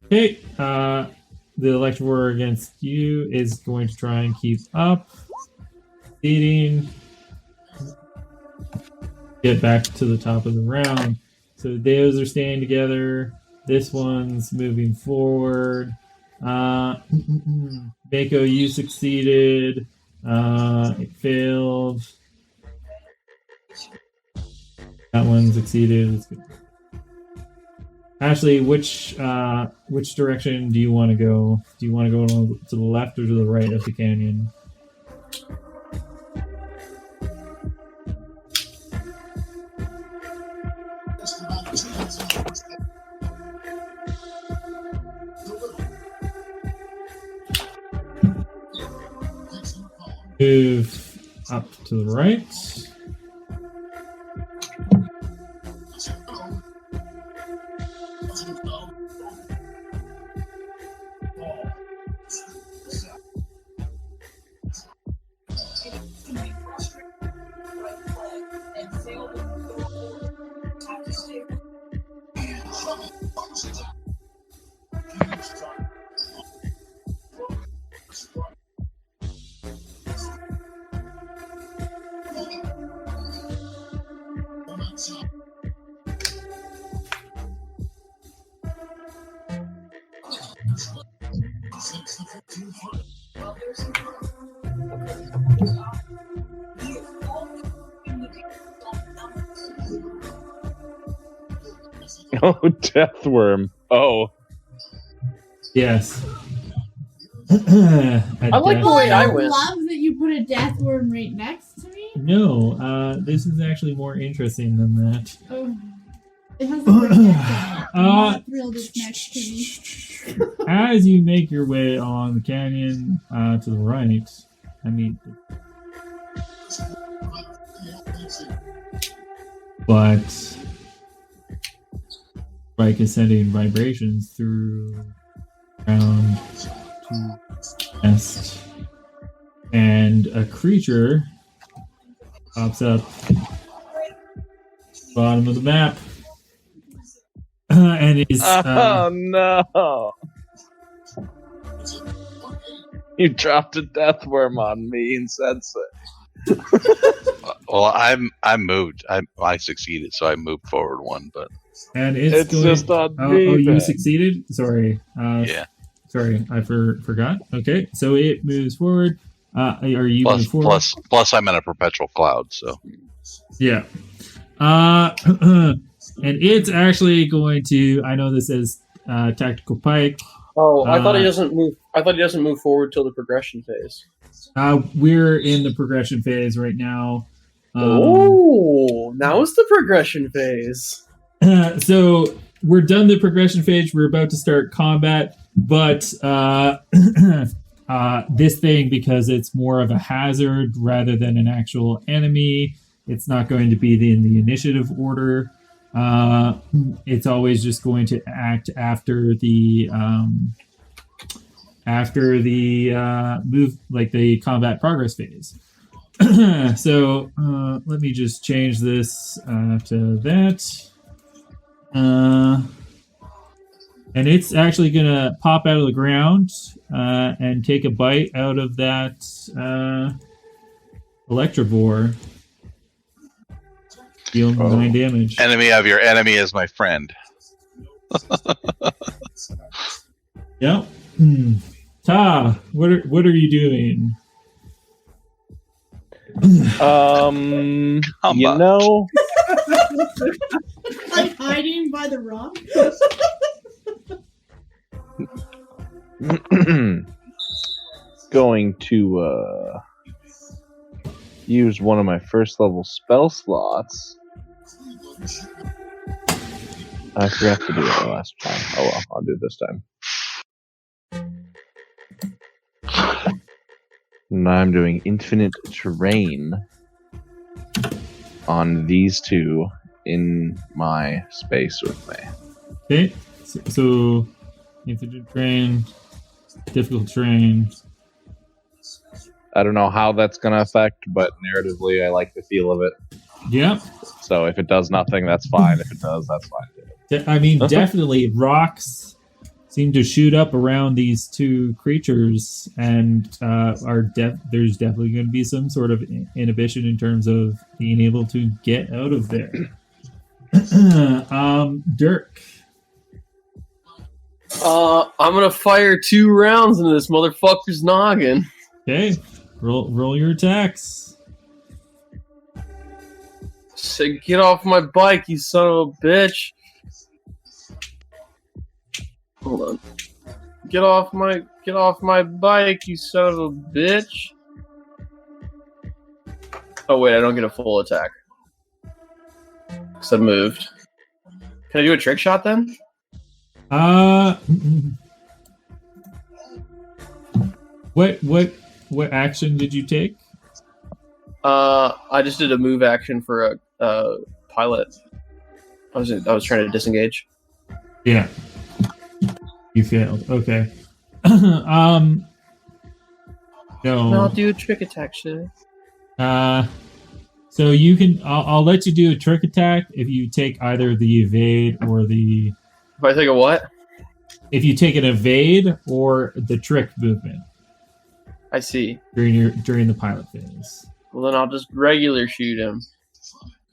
Okay. The Electrovore against you is going to try and keep up. Eating. Get back to the top of the round. So those are staying together. This one's moving forward. Mako, you succeeded. It failed. That one succeeded. It's good. Ashley, which direction do you want to go? Do you want to go to the left or to the right of the canyon? Move up to the right. Oh, Deathworm. Oh. Yes. I like the way I went. love that you put a death worm right next to me. No, this is actually more interesting than that. Oh. It has the word death in it. I'm not thrilled it's next to me. As you make your way along the canyon to the right, I mean, but like ascending vibrations through ground to nest, and a creature pops up bottom of the map. And is Oh no! You dropped a Deathworm on me and said so. Well, I moved. I succeeded, so I moved forward one. But and it's going, just on oh, me. oh, you then. succeeded. Sorry. yeah. Sorry, I forgot. Okay, so it moves forward. Are you moving forward? Plus, I'm in a perpetual cloud. So Yeah. And it's actually going to. I know this is tactical pike. Oh, I thought he doesn't move. I thought he doesn't move forward till the progression phase. We're in the progression phase right now. Oh, now it's the progression phase. So we're done the progression phase. We're about to start combat, but this thing, because it's more of a hazard rather than an actual enemy, it's not going to be in the initiative order. It's always just going to act after the move, like the combat progress phase. So let me just change this to that. And it's actually going to pop out of the ground and take a bite out of that Electrovore. Dealing 9 damage. enemy of your enemy is my friend. Yep. Ta, what are you doing? Come You on. know, Like hiding by the rock. going to use one of my first level spell slots. I forgot to do it last time. Oh well, I'll do it this time. And I'm doing infinite terrain on these two in my space with me. Okay, so infinite terrain, difficult terrain. I don't know how that's going to affect, but narratively, I like the feel of it. Yep. So if it does nothing, that's fine. If it does, that's fine. I mean, definitely rocks seem to shoot up around these two creatures, and there's definitely going to be some sort of inhibition in terms of being able to get out of there. Dirk. I'm gonna fire 2 rounds into this motherfucker's noggin. Okay, roll your attacks. Say, get off my bike, you son of a bitch! Hold on. Get off my bike, you son of a bitch! Oh wait, I don't get a full attack. Because I moved. Can I do a trick shot then? What action did you take? I just did a move action for a pilot. I was trying to disengage. Yeah. You failed. Okay. No. I'll do a trick attack shit. So you can. I'll let you do a trick attack if you take either the evade or the If I take a what? If you take an evade or the trick movement I see. during the pilot phase. Well, then I'll just regular shoot him.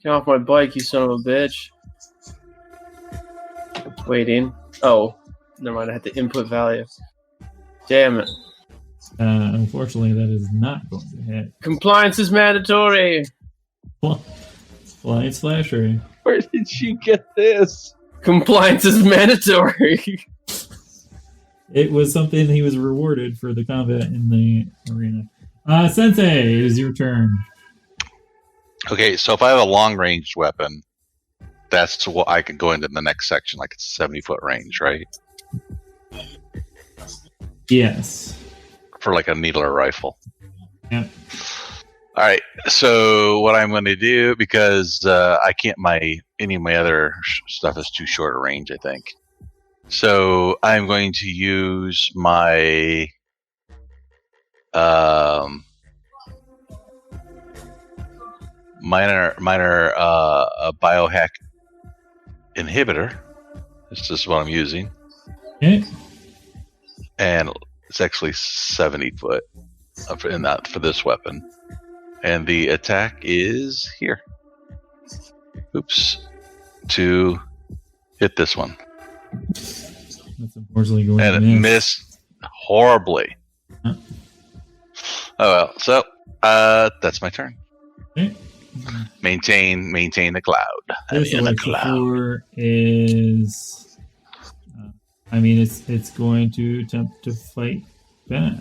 Get off my bike, you son of a bitch. Waiting. Oh, never mind. I had to input value. Damn it. Unfortunately, that is not going to hit. Compliance is mandatory. Flying Slasher. Where did you get this? Compliance is mandatory. It was something he was rewarded for the combat in the arena. Sensei, it is your turn. Okay, so if I have a long range weapon, that's what I can go into the next section, like it's 70-foot range, right? Yes. For like a needler rifle. Yep. All right. So what I'm going to do, because I can't, any of my other stuff is too short a range, I think. So I'm going to use my minor biohack inhibitor. This is what I'm using, Okay. and it's actually 70 foot in that for this weapon, and the attack is here. Oops, to hit this one, That's unfortunately going and to it miss. missed horribly. Huh. Oh well, so that's my turn. Okay. Maintain the cloud. I'm This in the cloud. Electrophore is. I mean, it's going to attempt to fight back.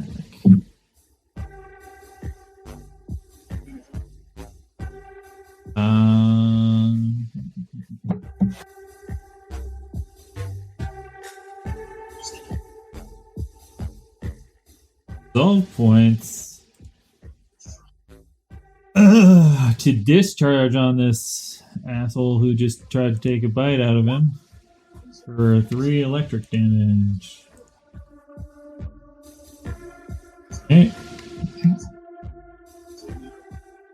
Um, 12 points. To discharge on this asshole who just tried to take a bite out of him for 3 electric damage. Okay.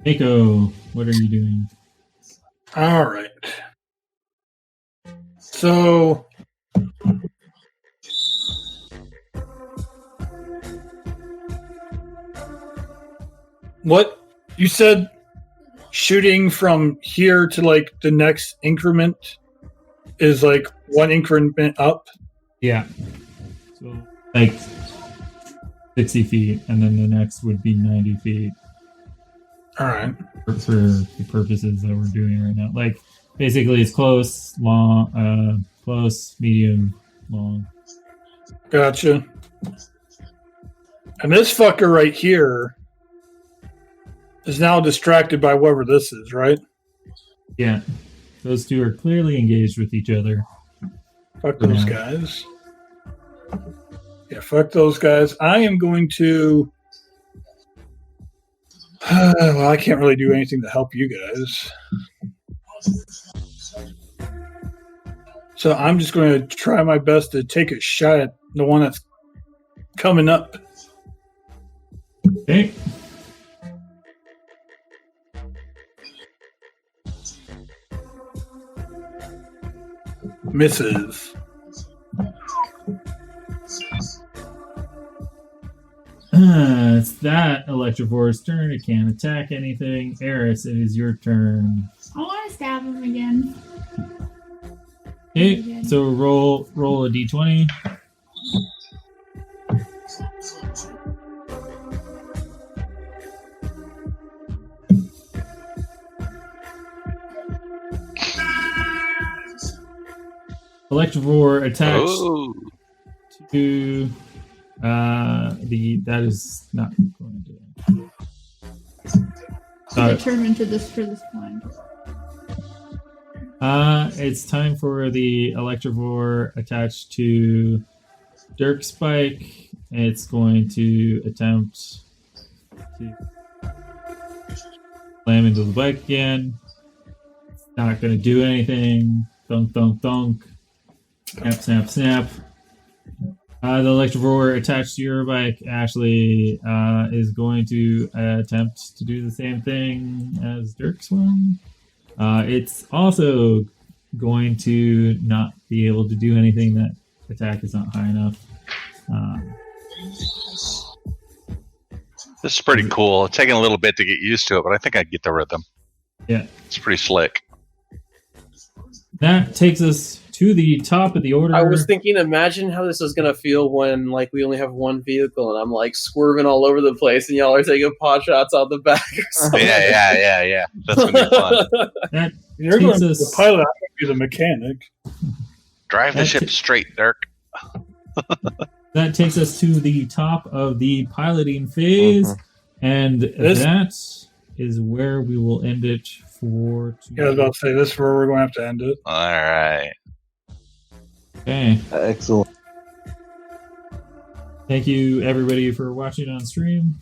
Mako, what are you doing? All right. So what you said, shooting from here to like the next increment is like one increment up. Yeah. So, like 60 feet, and then the next would be 90 feet All right. for the purposes that we're doing right now. Like, basically, it's close, long, close, medium, long. Gotcha. And this fucker right here is now distracted by whoever this is, right? Yeah. Those two are clearly engaged with each other. Fuck those guys. Yeah, fuck those guys. I am going to... well, I can't really do anything to help you guys. So I'm just going to try my best to take a shot at the one that's coming up. Okay. Misses. It's that Electrophore's turn. It can't attack anything. Eris, it is your turn. I want to stab him again. Okay, so roll a d20. Electrophore attacks Oh, to that is not going to. Determined to this for this point. It's time for the Electrovore attached to Dirk Spike. It's going to attempt to slam into the bike again. It's not going to do anything. Thunk, thunk, thunk. Snap, snap, snap. The Electrovore attached to your bike, Ashley, is going to attempt to do the same thing as Dirk's one. It's also going to not be able to do anything. That attack is not high enough. This is pretty cool. It's taking a little bit to get used to it, but I think I get the rhythm. Yeah. It's pretty slick. That takes us to the top of the order. I was thinking, imagine how this is gonna feel when like we only have one vehicle and I'm like swerving all over the place and y'all are taking pot shots out the back or something. Yeah. That's gonna be fun. That You're going takes to be us- the pilot. I'm going to be the mechanic. Drive the That ship ta- straight, Dirk. That takes us to the top of the piloting phase, and that is where we will end it for today. Yeah, I was about to say, this is where we're going to have to end it. All right. Okay. Excellent. Thank you, everybody, for watching on stream.